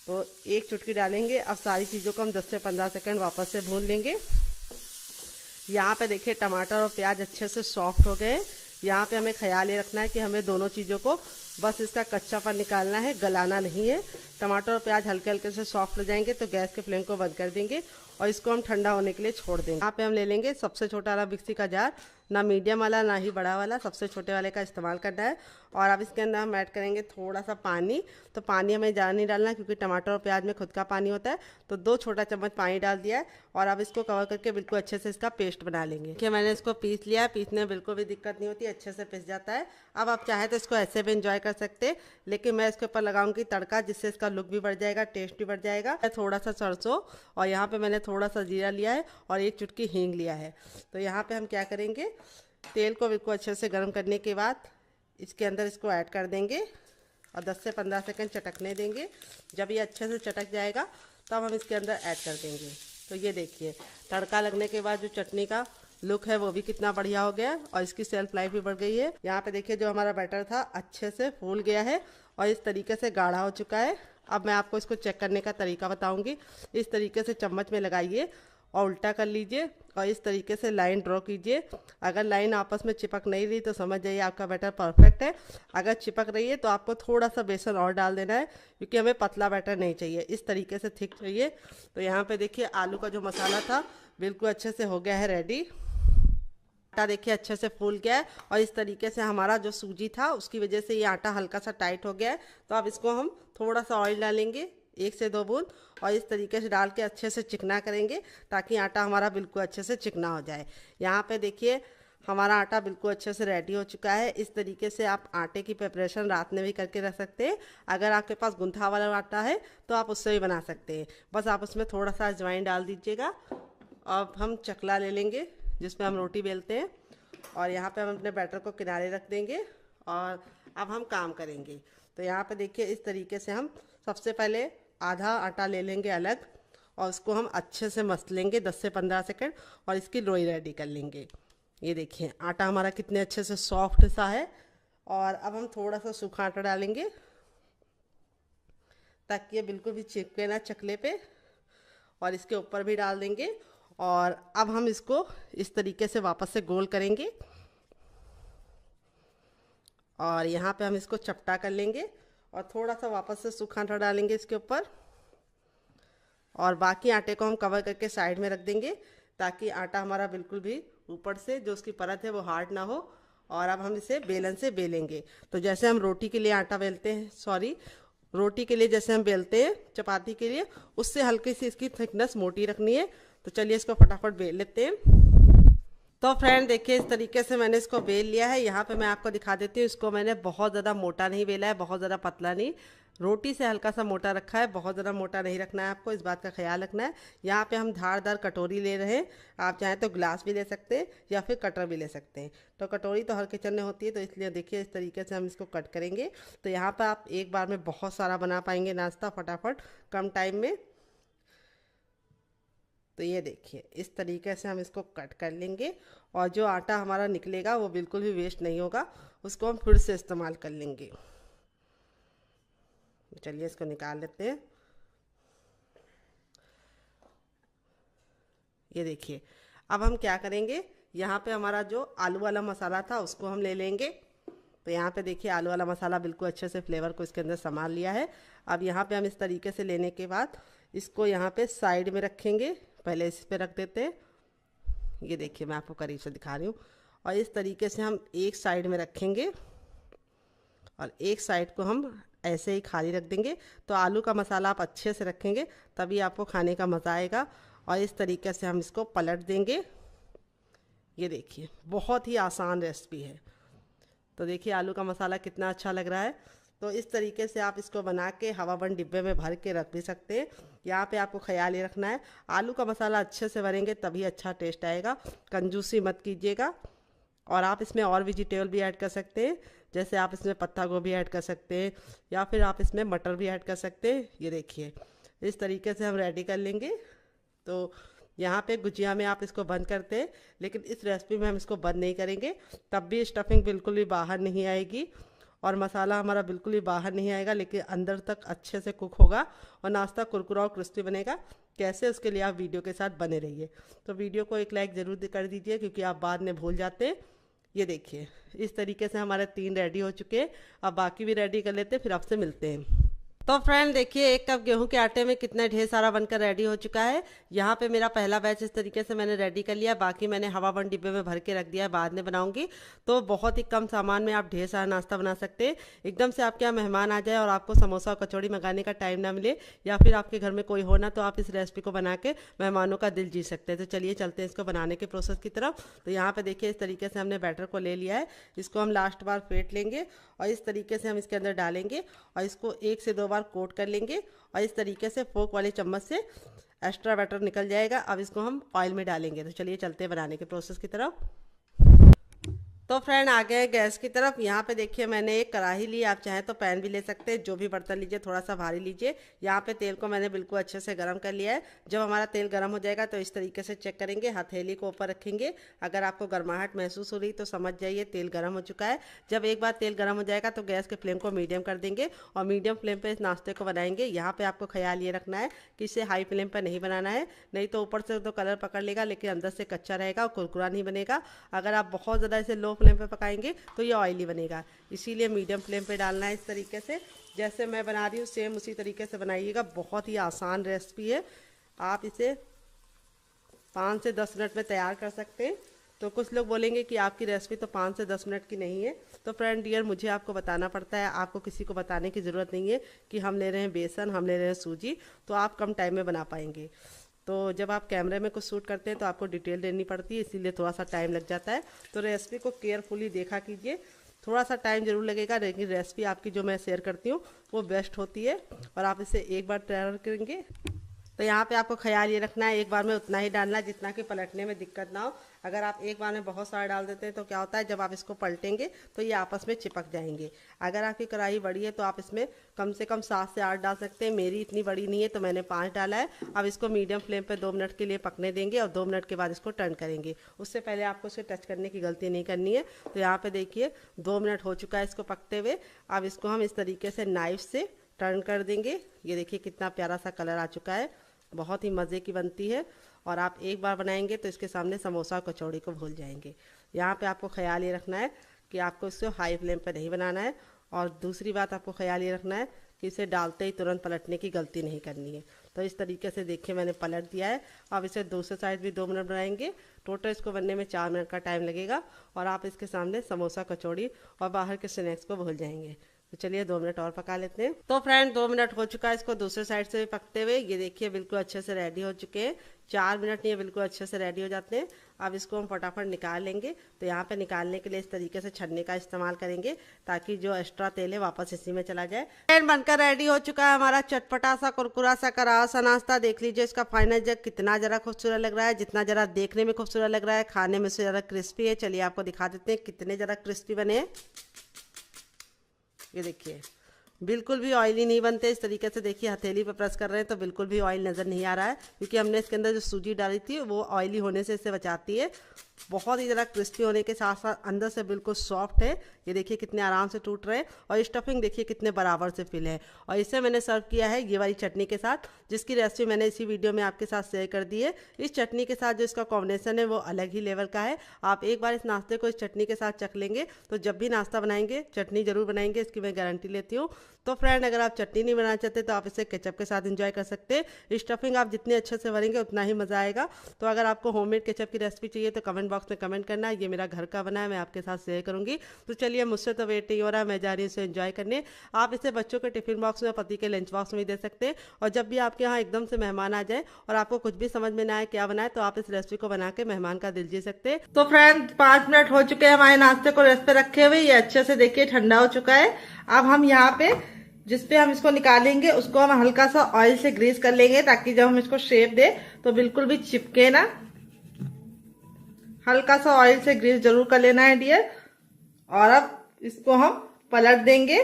Speaker 2: तो 1 चुटकी डालेंगे। अब सारी चीज़ों को हम 10 से 15 सेकंड वापस से भून लेंगे। यहाँ पे देखिए टमाटर और प्याज अच्छे से सॉफ्ट हो गए। यहाँ पे हमें ख्याल ये रखना है कि हमें दोनों चीज़ों को बस इसका कच्चापन निकालना है, गलाना नहीं है। टमाटर और प्याज हल्के हल्के से सॉफ्ट हो जाएंगे तो गैस के फ्लेम को बंद कर देंगे और इसको हम ठंडा होने के लिए छोड़ देंगे। यहाँ पे हम ले लेंगे सबसे छोटा वाला मिक्सी का जार, ना मीडियम वाला ना ही बड़ा वाला, सबसे छोटे वाले का इस्तेमाल करना है। और अब इसके अंदर हम ऐड करेंगे थोड़ा सा पानी। तो पानी हमें ज़्यादा नहीं डालना क्योंकि टमाटर और प्याज में खुद का पानी होता है। तो 2 छोटा चम्मच पानी डाल दिया है और अब इसको कवर करके बिल्कुल अच्छे से इसका पेस्ट बना लेंगे। देखिए मैंने इसको पीस लिया है, पीसने में बिल्कुल भी दिक्कत नहीं होती, अच्छे से पिस जाता है। अब आप चाहे तो इसको ऐसे भी इंजॉय कर सकते हैं, लेकिन मैं इसके ऊपर लगाऊंगी तड़का, जिससे इसका लुक भी बढ़ जाएगा, टेस्ट भी बढ़ जाएगा। थोड़ा सा सरसों और यहाँ पे मैंने थोड़ा सा जीरा लिया है और 1 चुटकी हींग लिया है। तो यहाँ पे हम क्या करेंगे, तेल को बिल्कुल अच्छे से गर्म करने के बाद इसके अंदर इसको ऐड कर देंगे और 10 से 15 सेकंड चटकने देंगे। जब ये अच्छे से चटक जाएगा तब हम इसके अंदर ऐड कर देंगे। तो ये देखिए तड़का लगने के बाद जो चटनी का लुक है वो भी कितना बढ़िया हो गया और इसकी सेल्फ लाइफ भी बढ़ गई है। यहाँ पे देखिए जो हमारा बैटर था अच्छे से फूल गया है और इस तरीके से गाढ़ा हो चुका है। अब मैं आपको इसको चेक करने का तरीका बताऊंगी। इस तरीके से चम्मच में लगाइए और उल्टा कर लीजिए और इस तरीके से लाइन ड्रॉ कीजिए। अगर लाइन आपस में चिपक नहीं रही तो समझ जाइए आपका बैटर परफेक्ट है। अगर चिपक रही है तो आपको थोड़ा सा बेसन और डाल देना है क्योंकि हमें पतला बैटर नहीं चाहिए, इस तरीके से थिक चाहिए। तो यहाँ पे देखिए आलू का जो मसाला था बिल्कुल अच्छे से हो गया है रेडी। आटा देखिए अच्छे से फूल गया है और इस तरीके से हमारा जो सूजी था उसकी वजह से ये आटा हल्का सा टाइट हो गया है। तो अब इसको हम थोड़ा सा ऑयल डालेंगे, 1 से 2 बूंद, और इस तरीके से डाल के अच्छे से चिकना करेंगे ताकि आटा हमारा बिल्कुल अच्छे से चिकना हो जाए। यहाँ पे देखिए हमारा आटा बिल्कुल अच्छे से रेडी हो चुका है। इस तरीके से आप आटे की प्रिपरेशन रात में भी करके रख सकते हैं। अगर आपके पास गुंथा वाला आटा है तो आप उससे भी बना सकते हैं। बस आप उसमें थोड़ा सा अजवाइन डाल दीजिएगा। अब हम चकला ले लेंगे जिसमें हम रोटी बेलते हैं और यहाँ पे हम अपने बैटर को किनारे रख देंगे और अब हम काम करेंगे। तो यहाँ पे देखिए इस तरीके से हम सबसे पहले आधा आटा ले लेंगे अलग और उसको हम अच्छे से मस लेंगे 10 से 15 सेकंड और इसकी लोई रेडी कर लेंगे। ये देखिए आटा हमारा कितने अच्छे से सॉफ्ट सा है। और अब हम थोड़ा सा सूखा आटा डालेंगे ताकि ये बिल्कुल भी चिपके ना चकले पे, और इसके ऊपर भी डाल देंगे। और अब हम इसको इस तरीके से वापस से गोल करेंगे और यहाँ पे हम इसको चपटा कर लेंगे और थोड़ा सा वापस से सूखा आटा डालेंगे इसके ऊपर और बाकी आटे को हम कवर करके साइड में रख देंगे ताकि आटा हमारा बिल्कुल भी ऊपर से जो उसकी परत है वो हार्ड ना हो। और अब हम इसे बेलन से बेलेंगे। तो जैसे हम रोटी के लिए आटा बेलते हैं, रोटी के लिए जैसे हम बेलते हैं चपाती के लिए, उससे हल्की सी इसकी थिकनेस मोटी रखनी है। तो चलिए इसको फटाफट बेल लेते हैं। तो फ्रेंड देखिए इस तरीके से मैंने इसको बेल लिया है। यहाँ पे मैं आपको दिखा देती हूँ, इसको मैंने बहुत ज़्यादा मोटा नहीं बेला है, बहुत ज़्यादा पतला नहीं, रोटी से हल्का सा मोटा रखा है। बहुत ज़्यादा मोटा नहीं रखना है, आपको इस बात का ख्याल रखना है। यहाँ पे हम धारदार कटोरी ले रहे हैं, आप चाहें तो ग्लास भी ले सकते हैं या फिर कटर भी ले सकते हैं। तो कटोरी तो हर किचन में होती है, तो इसलिए देखिए इस तरीके से हम इसको कट करेंगे। तो यहाँ पर आप एक बार में बहुत सारा बना पाएंगे नाश्ता फटाफट कम टाइम में। तो ये देखिए इस तरीके से हम इसको कट कर लेंगे और जो आटा हमारा निकलेगा वो बिल्कुल भी वेस्ट नहीं होगा, उसको हम फिर से इस्तेमाल कर लेंगे। चलिए इसको निकाल लेते हैं। ये देखिए अब हम क्या करेंगे, यहाँ पे हमारा जो आलू वाला मसाला था उसको हम ले लेंगे। तो यहाँ पे देखिए आलू वाला मसाला बिल्कुल अच्छे से फ्लेवर को इसके अंदर संभाल लिया है। अब यहाँ पे हम इस तरीके से लेने के बाद इसको यहाँ पे साइड में रखेंगे, पहले इस पे रख देते हैं। ये देखिए मैं आपको करीब से दिखा रही हूँ। और इस तरीके से हम एक साइड में रखेंगे और एक साइड को हम ऐसे ही खाली रख देंगे। तो आलू का मसाला आप अच्छे से रखेंगे तभी आपको खाने का मज़ा आएगा। और इस तरीके से हम इसको पलट देंगे। ये देखिए बहुत ही आसान रेसिपी है। तो देखिए आलू का मसाला कितना अच्छा लग रहा है। तो इस तरीके से आप इसको बना के हवाबंद डिब्बे में भर के रख भी सकते हैं। यहाँ पे आपको ख्याल ये रखना है, आलू का मसाला अच्छे से भरेंगे तभी अच्छा टेस्ट आएगा, कंजूसी मत कीजिएगा। और आप इसमें और वेजिटेबल भी ऐड कर सकते हैं, जैसे आप इसमें पत्ता गोभी ऐड कर सकते हैं या फिर आप इसमें मटर भी ऐड कर सकते हैं। ये देखिए इस तरीके से हम रेडी कर लेंगे। तो यहाँ पे गुजिया में आप इसको बंद करते हैं, लेकिन इस रेसिपी में हम इसको बंद नहीं करेंगे, तब भी स्टफिंग बिल्कुल भी बाहर नहीं आएगी और मसाला हमारा बिल्कुल भी बाहर नहीं आएगा, लेकिन अंदर तक अच्छे से कुक होगा और नाश्ता कुरकुरा और क्रिस्पी बनेगा। कैसे, उसके लिए आप वीडियो के साथ बने रहिए। तो वीडियो को एक लाइक ज़रूर कर दीजिए क्योंकि आप बाद में भूल जाते हैं। ये देखिए इस तरीके से हमारे 3 रेडी हो चुके हैं। अब बाकी भी रेडी कर लेते हैं, फिर आपसे मिलते हैं। तो फ्रेंड देखिए 1 कप गेहूं के आटे में कितना ढेर सारा बनकर रेडी हो चुका है। यहाँ पे मेरा पहला बैच इस तरीके से मैंने रेडी कर लिया, बाकी मैंने हवा बंद डिब्बे में भर के रख दिया है, बाद में बनाऊंगी। तो बहुत ही कम सामान में आप ढेर सारा नाश्ता बना सकते हैं। एकदम से आपके यहाँ मेहमान आ जाए और आपको समोसा और कचौड़ी मंगाने का टाइम ना मिले, या फिर आपके घर में कोई हो ना, तो आप इस रेसिपी को बना के मेहमानों का दिल जीत सकते हैं। तो चलिए चलते हैं इसको बनाने के प्रोसेस की तरफ। तो यहाँ पे देखिए इस तरीके से हमने बैटर को ले लिया है। इसको हम लास्ट बार फेंट लेंगे और इस तरीके से हम इसके अंदर डालेंगे और इसको 1 से 2 बार कोट कर लेंगे और इस तरीके से फोक वाले चम्मच से एक्स्ट्रा बैटर निकल जाएगा। अब इसको हम ऑयल में डालेंगे। तो चलिए चलते हैं बनाने के प्रोसेस की तरफ। तो फ्रेंड आ गए गैस की तरफ। यहाँ पे देखिए मैंने एक कढ़ाई ली, आप चाहें तो पैन भी ले सकते हैं, जो भी बर्तन लीजिए थोड़ा सा भारी लीजिए। यहाँ पे तेल को मैंने बिल्कुल अच्छे से गर्म कर लिया है। जब हमारा तेल गर्म हो जाएगा तो इस तरीके से चेक करेंगे, हथेली को ऊपर रखेंगे। अगर आपको गर्माहट महसूस हो रही तो समझ जाइए तेल गर्म हो चुका है। जब एक बार तेल गर्म हो जाएगा तो गैस के फ्लेम को मीडियम कर देंगे और मीडियम फ्लेम पर इस नाश्ते को बनाएंगे। यहाँ पर आपको ख्याल ये रखना है कि इसे हाई फ्लेम पर नहीं बनाना है, नहीं तो ऊपर से तो कलर पकड़ लेगा लेकिन अंदर से कच्चा रहेगा और कुरकुरा नहीं बनेगा। अगर आप बहुत ज़्यादा इसे लो फ्लेम पर पकाएंगे तो ये ऑयली बनेगा, इसीलिए मीडियम फ्लेम पे डालना है। इस तरीके से जैसे मैं बना रही हूँ सेम उसी तरीके से बनाइएगा। बहुत ही आसान रेसिपी है, आप इसे 5 से 10 मिनट में तैयार कर सकते हैं। तो कुछ लोग बोलेंगे कि आपकी रेसिपी तो 5 से 10 मिनट की नहीं है। तो फ्रेंड डियर मुझे आपको बताना पड़ता है, आपको किसी को बताने की ज़रूरत नहीं है कि हम ले रहे हैं बेसन, हम ले रहे हैं सूजी, तो आप कम टाइम में बना पाएंगे। तो जब आप कैमरे में कुछ शूट करते हैं तो आपको डिटेल देनी पड़ती है, इसीलिए थोड़ा सा टाइम लग जाता है। तो रेसिपी को केयरफुली देखा कीजिए, थोड़ा सा टाइम जरूर लगेगा, लेकिन रेसिपी आपकी जो मैं शेयर करती हूँ वो बेस्ट होती है और आप इसे एक बार ट्राई करेंगे। तो यहाँ पे आपको ख्याल ये रखना है एक बार में उतना ही डालना है जितना कि पलटने में दिक्कत ना हो। अगर आप एक बार में बहुत सारा डाल देते हैं तो क्या होता है, जब आप इसको पलटेंगे तो ये आपस में चिपक जाएंगे। अगर आपकी कढ़ाई बड़ी है तो आप इसमें कम से कम 7 से 8 डाल सकते हैं। मेरी इतनी बड़ी नहीं है तो मैंने 5 डाला है। अब इसको मीडियम फ्लेम पे 2 मिनट के लिए पकने देंगे और 2 मिनट के बाद इसको टर्न करेंगे। उससे पहले आपको इसे टच करने की गलती नहीं करनी है। तो यहाँ पे देखिए 2 मिनट हो चुका है इसको पकते हुए। अब इसको हम इस तरीके से नाइफ से टर्न कर देंगे। ये देखिए कितना प्यारा सा कलर आ चुका है, बहुत ही मज़े की बनती है और आप एक बार बनाएंगे तो इसके सामने समोसा और कचौड़ी को भूल जाएंगे। यहाँ पे आपको ख्याल ये रखना है कि आपको इसे हाई फ्लेम पर नहीं बनाना है। और दूसरी बात आपको ख्याल ये रखना है कि इसे डालते ही तुरंत पलटने की गलती नहीं करनी है। तो इस तरीके से देखिए मैंने पलट दिया है। अब इसे दूसरे साइड भी 2 मिनट बनाएंगे। टोटल इसको बनने में 4 मिनट का टाइम लगेगा और आप इसके सामने समोसा कचौड़ी और बाहर के स्नैक्स को भूल जाएंगे। तो चलिए 2 मिनट और पका लेते हैं। तो फ्रेंड 2 मिनट हो चुका है इसको दूसरे साइड से भी पकते हुए। ये देखिए बिल्कुल अच्छे से रेडी हो चुके हैं। 4 मिनट नहीं, बिल्कुल अच्छे से रेडी हो जाते हैं। अब इसको हम फटाफट निकाल लेंगे। तो यहाँ पे निकालने के लिए इस तरीके से छन्ने का इस्तेमाल करेंगे ताकि जो एक्स्ट्रा तेल है वापस इसी में चला जाए। फ्रेंड बनकर रेडी हो चुका है हमारा चटपटा सा कुरकुरा सा करारा सा नाश्ता। देख लीजिए इसका फाइनल जग कितना जरा खूबसूरत लग रहा है, जितना जरा देखने में खूबसूरत लग रहा है खाने में से ज़रा क्रिस्पी है। चलिए आपको दिखा देते हैं कितने ज़रा क्रिस्पी बने हैं। ये देखिए बिल्कुल भी ऑयली नहीं बनते। इस तरीके से देखिए हथेली पे प्रेस कर रहे हैं तो बिल्कुल भी ऑयल नज़र नहीं आ रहा है, क्योंकि हमने इसके अंदर जो सूजी डाली थी वो ऑयली होने से इसे बचाती है। बहुत ही ज़रा क्रिस्पी होने के साथ साथ अंदर से बिल्कुल सॉफ्ट है। ये देखिए कितने आराम से टूट रहे हैं और स्टफिंग देखिए कितने बराबर से फिल है। और इसे मैंने सर्व किया है ये वाली चटनी के साथ, जिसकी रेसिपी मैंने इसी वीडियो में आपके साथ शेयर कर दी है। इस चटनी के साथ जो इसका कॉम्बिनेशन है वो अलग ही लेवल का है। आप एक बार इस नाश्ते को इस चटनी के साथ चख लेंगे तो जब भी नाश्ता बनाएंगे चटनी जरूर बनाएंगे, इसकी मैं गारंटी लेती हूँ। तो फ्रेंड अगर आप चटनी नहीं बनाना चाहते तो आप इसे केचप के साथ एंजॉय कर सकते हैं। स्टफिंग आप जितने अच्छे से भरेंगे उतना ही मज़ा आएगा। तो अगर आपको होममेड केचप की रेसिपी चाहिए तो कमेंट बॉक्स में कमेंट करना, ये मेरा घर का बना है, मैं आपके साथ शेयर करूंगी। तो चलिए मुझसे तो वेट नहीं हो रहा, मैं जा रही हूँ इसे एंजॉय करने। आप इसे बच्चों के टिफिन बॉक्स में, पति के लंच बॉक्स में दे सकते हैं। और जब भी आपके यहाँ एकदम से मेहमान आ जाए और आपको कुछ भी समझ में ना आए क्या बनाए, तो आप इस रेसिपी को बना के मेहमान का दिल जीत सकते हैं। तो फ्रेंड 5 मिनट हो चुके हैं हमारे नाश्ते को रेस्ट पे रखे हुए। ये अच्छे से देखिए ठंडा हो चुका है। अब हम यहाँ पे जिसपे हम इसको निकालेंगे उसको हम हल्का सा ऑयल से ग्रीस कर लेंगे ताकि जब हम इसको शेप दे तो बिल्कुल भी चिपके ना। हल्का सा ऑयल से ग्रीस जरूर कर लेना है डियर। और अब इसको हम पलट देंगे।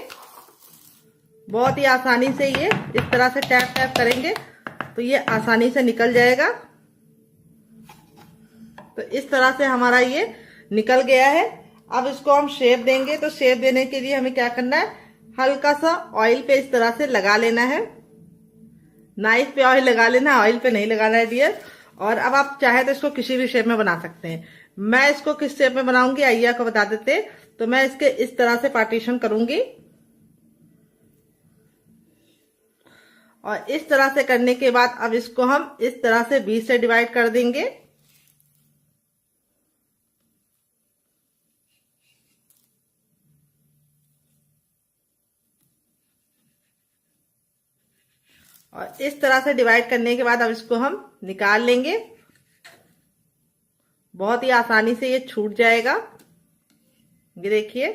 Speaker 2: बहुत ही आसानी से ये इस तरह से टैप टैप करेंगे तो ये आसानी से निकल जाएगा। तो इस तरह से हमारा ये निकल गया है। अब इसको हम शेप देंगे। तो शेप देने के लिए हमें क्या करना है, हल्का सा ऑयल पे इस तरह से लगा लेना है। नाइफ पे ऑयल लगा लेना, ऑयल पे नहीं लगाना है डियर। और अब आप चाहे तो इसको किसी भी शेप में बना सकते हैं। मैं इसको किस शेप में बनाऊंगी आइए आपको बता देते हैं। तो मैं इसके इस तरह से पार्टीशन करूंगी।
Speaker 1: और इस तरह से करने के बाद अब इसको हम इस तरह से 20 से डिवाइड कर देंगे। और इस तरह से डिवाइड करने के बाद अब इसको हम निकाल लेंगे। बहुत ही आसानी से ये छूट जाएगा, ये देखिए।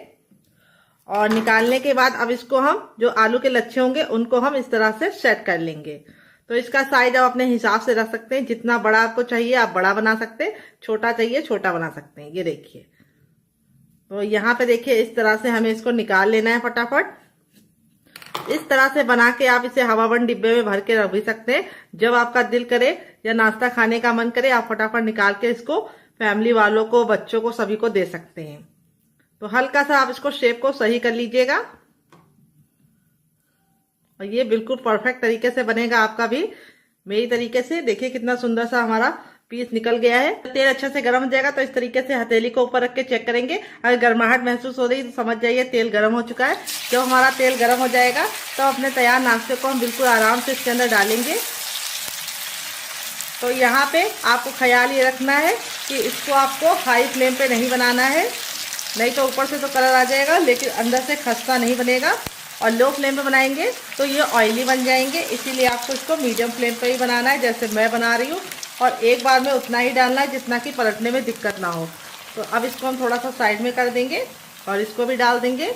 Speaker 1: और निकालने के बाद अब इसको हम जो आलू के लच्छे होंगे उनको हम इस तरह से सेट कर लेंगे। तो इसका साइज आप अपने हिसाब से रख सकते हैं, जितना बड़ा आपको चाहिए आप बड़ा बना सकते हैं, छोटा चाहिए छोटा बना सकते हैं। ये देखिए, तो यहाँ पे देखिए इस तरह से हमें इसको निकाल लेना है फटाफट। इस तरह से बना के आप इसे हवाबंद डिब्बे में भर के रख भी सकते हैं। जब आपका दिल करे या नाश्ता खाने का मन करे आप फटाफट निकाल के इसको फैमिली वालों को, बच्चों को, सभी को दे सकते हैं। तो हल्का सा आप इसको शेप को सही कर लीजिएगा और ये बिल्कुल परफेक्ट तरीके से बनेगा आपका भी मेरी तरीके से। देखिए कितना सुंदर सा हमारा पीस निकल गया है। तेल अच्छे से गर्म हो जाएगा तो इस तरीके से हथेली को ऊपर रख के चेक करेंगे। अगर गर्माहट महसूस हो रही तो समझ जाइए तेल गर्म हो चुका है। जब हमारा तेल गर्म हो जाएगा तो अपने तैयार नाश्ते को हम बिल्कुल आराम से इसके अंदर डालेंगे। तो यहाँ पे आपको ख्याल ये रखना है कि इसको आपको हाई फ्लेम पे नहीं बनाना है, नहीं तो ऊपर से तो कलर आ जाएगा लेकिन अंदर से खस्ता नहीं बनेगा। और लो फ्लेम पे बनाएंगे तो ये ऑयली बन जाएंगे, इसीलिए आपको इसको मीडियम फ्लेम पे ही बनाना है जैसे मैं बना रही हूँ। और एक बार में उतना ही डालना है जितना कि पलटने में दिक्कत ना हो। तो अब इसको हम थोड़ा सा साइड में कर देंगे और इसको भी डाल देंगे।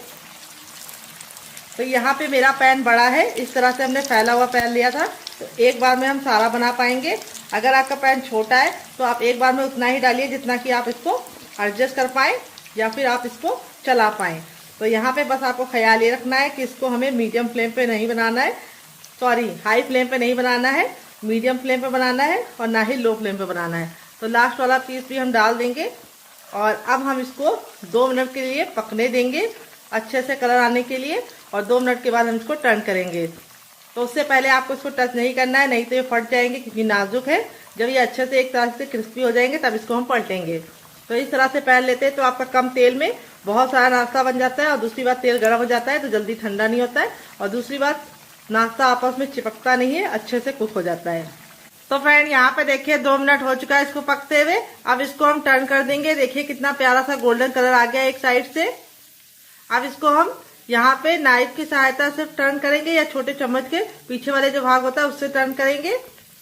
Speaker 1: तो यहाँ पे मेरा पैन बड़ा है, इस तरह से हमने फैला हुआ पैन लिया था तो एक बार में हम सारा बना पाएंगे। अगर आपका पैन छोटा है तो आप एक बार में उतना ही डालिए जितना कि आप इसको एडजस्ट कर पाएँ या फिर आप इसको चला पाएँ। तो यहाँ पे बस आपको ख्याल ये रखना है कि इसको हमें मीडियम फ्लेम पे नहीं बनाना है, सॉरी हाई फ्लेम पे नहीं बनाना है, मीडियम फ्लेम पे बनाना है और ना ही लो फ्लेम पे बनाना है। तो लास्ट वाला पीस भी हम डाल देंगे और अब हम इसको 2 मिनट के लिए पकने देंगे अच्छे से कलर आने के लिए। और 2 मिनट के बाद हम इसको टर्न करेंगे। तो उससे पहले आपको इसको टच नहीं करना है, नहीं तो ये फट जाएंगे क्योंकि नाजुक है। जब ये अच्छे से एक तरह से क्रिस्पी हो जाएंगे तब इसको हम पलटेंगे। तो इस तरह से पैन लेते हैं तो आपका कम तेल में बहुत सारा नाश्ता बन जाता है। और दूसरी बात तेल गर्म हो जाता है तो जल्दी ठंडा नहीं होता है। और दूसरी बात नाश्ता आपस में चिपकता नहीं है, अच्छे से कुक हो जाता है। तो फ्रेंड यहाँ पे देखिए 2 मिनट हो चुका है इसको पकते हुए। अब इसको हम टर्न कर देंगे। देखिए कितना प्यारा सा गोल्डन कलर आ गया एक साइड से। अब इसको हम यहाँ पे नाइफ की सहायता से टर्न करेंगे या छोटे चम्मच के पीछे वाले जो भाग होता है उससे टर्न करेंगे,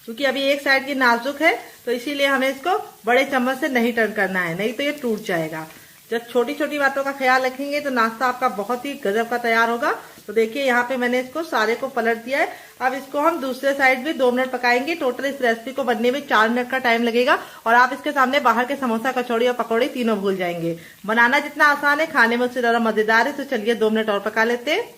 Speaker 1: क्योंकि अभी एक साइड की नाजुक है तो इसीलिए हमें इसको बड़े चम्मच से नहीं टर्न करना है, नहीं तो ये टूट जाएगा। जब छोटी छोटी बातों का ख्याल रखेंगे तो नाश्ता आपका बहुत ही गजब का तैयार होगा। तो देखिए यहाँ पे मैंने इसको सारे को पलट दिया है। अब इसको हम दूसरे साइड भी 2 मिनट पकाएंगे। टोटल इस रेसिपी को बनने में 4 मिनट का टाइम लगेगा और आप इसके सामने बाहर के समोसा, कचौड़ी और पकौड़ी तीनों भूल जाएंगे। बनाना जितना आसान है खाने में उससे ज्यादा मजेदार है। तो चलिए 2 मिनट और पका लेते हैं।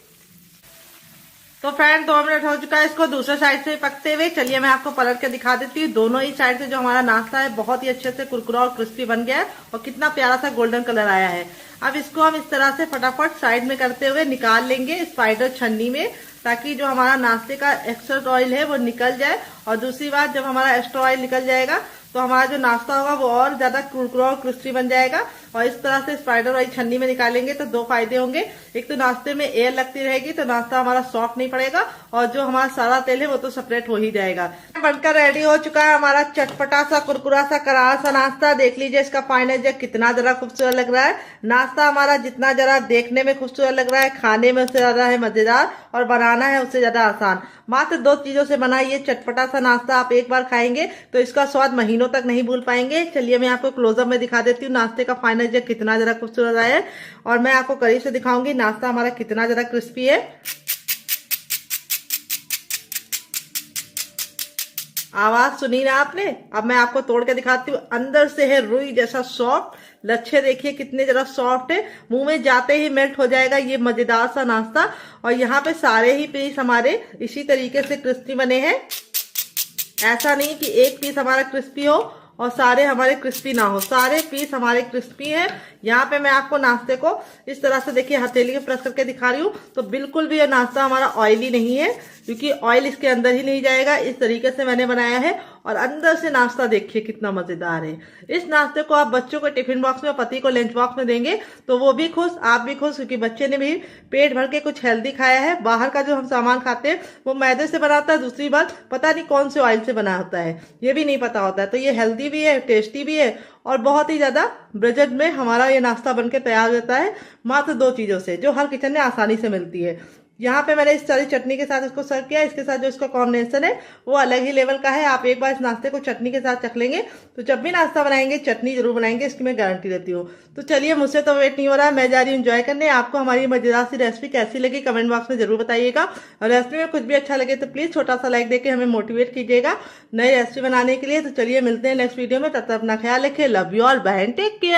Speaker 1: तो फ्रेंड 2 मिनट हो चुका है इसको दूसरे साइड से पकते हुए। चलिए मैं आपको पलट के दिखा देती हूँ। दोनों ही साइड से जो हमारा नाश्ता है बहुत ही अच्छे से कुरकुरा और क्रिस्पी बन गया है और कितना प्यारा सा गोल्डन कलर आया है। अब इसको हम इस तरह से फटाफट साइड में करते हुए निकाल लेंगे स्पाइडर छन्नी में, ताकि जो हमारा नाश्ते का एक्स्ट्रा ऑयल है वो निकल जाए। और दूसरी बात, जब हमारा एक्स्ट्रा ऑयल निकल जाएगा तो हमारा जो नाश्ता होगा वो और ज्यादा कुरकुरा और क्रिस्पी बन जाएगा। और इस तरह से स्पाइडर ऑयल छन्नी में निकालेंगे तो 2 फायदे होंगे। एक तो नाश्ते में एयर लगती रहेगी तो नाश्ता हमारा सॉफ्ट नहीं पड़ेगा और जो हमारा सारा तेल है वो तो सेपरेट हो ही जाएगा। बनकर रेडी हो चुका है हमारा चटपटा सा, कुरकुरा सा, करारा सा नाश्ता। देख लीजिए इसका फाइनल जग कितना जरा खूबसूरत लग रहा है। नाश्ता हमारा जितना जरा देखने में खूबसूरत लग रहा है, खाने में उससे ज्यादा है मजेदार और बनाना है उससे ज्यादा आसान। मात्र 2 चीजों से बना ये चटपटा सा नाश्ता आप एक बार खाएंगे तो इसका स्वाद महीनों तक नहीं भूल पाएंगे। चलिए मैं आपको क्लोजअप में दिखा देती हूँ नाश्ते का फाइनल जग कितना जरा खूबसूरत आया है। और मैं आपको करीब से दिखाऊंगी नाश्ता हमारा कितना जरा क्रिस्पी है। आवाज सुनी ना आपने? अब मैं आपको तोड़ के दिखाती हूँ। अंदर से है रुई जैसा सॉफ्ट, लच्छे देखिए कितने जरा सॉफ्ट है, मुंह में जाते ही मेल्ट हो जाएगा ये मजेदार सा नाश्ता। और यहाँ पे सारे ही पीस हमारे इसी तरीके से क्रिस्पी बने हैं। ऐसा नहीं कि एक पीस हमारा क्रिस्पी हो और सारे हमारे क्रिस्पी ना हो, सारे पीस हमारे क्रिस्पी हैं। यहाँ पे मैं आपको नाश्ते को इस तरह से देखिए हथेली में प्रेस करके दिखा रही हूँ तो बिल्कुल भी ये नाश्ता हमारा ऑयली नहीं है, क्योंकि ऑयल इसके अंदर ही नहीं जाएगा। इस तरीके से मैंने बनाया है और अंदर से नाश्ता देखिए कितना मजेदार है। इस नाश्ते को आप बच्चों को टिफिन बॉक्स में, पति को लंच बॉक्स में देंगे तो वो भी खुश, आप भी खुश, क्योंकि बच्चे ने भी पेट भर के कुछ हेल्दी खाया है। बाहर का जो हम सामान खाते हैं वो मैदे से बनाता है, दूसरी बात पता नहीं कौन से ऑयल से बना होता है, ये भी नहीं पता होता है। तो ये हेल्दी भी है, टेस्टी भी है और बहुत ही ज्यादा बजट में हमारा ये नाश्ता बनके तैयार होता है मात्र 2 चीजों से, जो हर किचन में आसानी से मिलती है। यहाँ पे मैंने इस सारी चटनी के साथ इसको सर्व किया। इसके साथ जो इसका कॉम्बिनेशन है वो अलग ही लेवल का है। आप एक बार इस नाश्ते को चटनी के साथ चख लेंगे तो जब भी नाश्ता बनाएंगे चटनी जरूर बनाएंगे, इसकी मैं गारंटी देती हूँ। तो चलिए, मुझसे तो वेट नहीं हो रहा है, मैं जा रही हूँ एंजॉय करने। आपको हमारी मजेदार सी रेसिपी कैसी लगी कमेंट बॉक्स में जरूर बताइएगा, और रेसिपी में कुछ भी अच्छा लगे तो प्लीज छोटा सा लाइक देके हमें मोटिवेट कीजिएगा नई रेसिपी बनाने के लिए। तो चलिए मिलते हैं नेक्स्ट वीडियो में, तब तक अपना ख्याल रखिए। Love you all, bye and take care.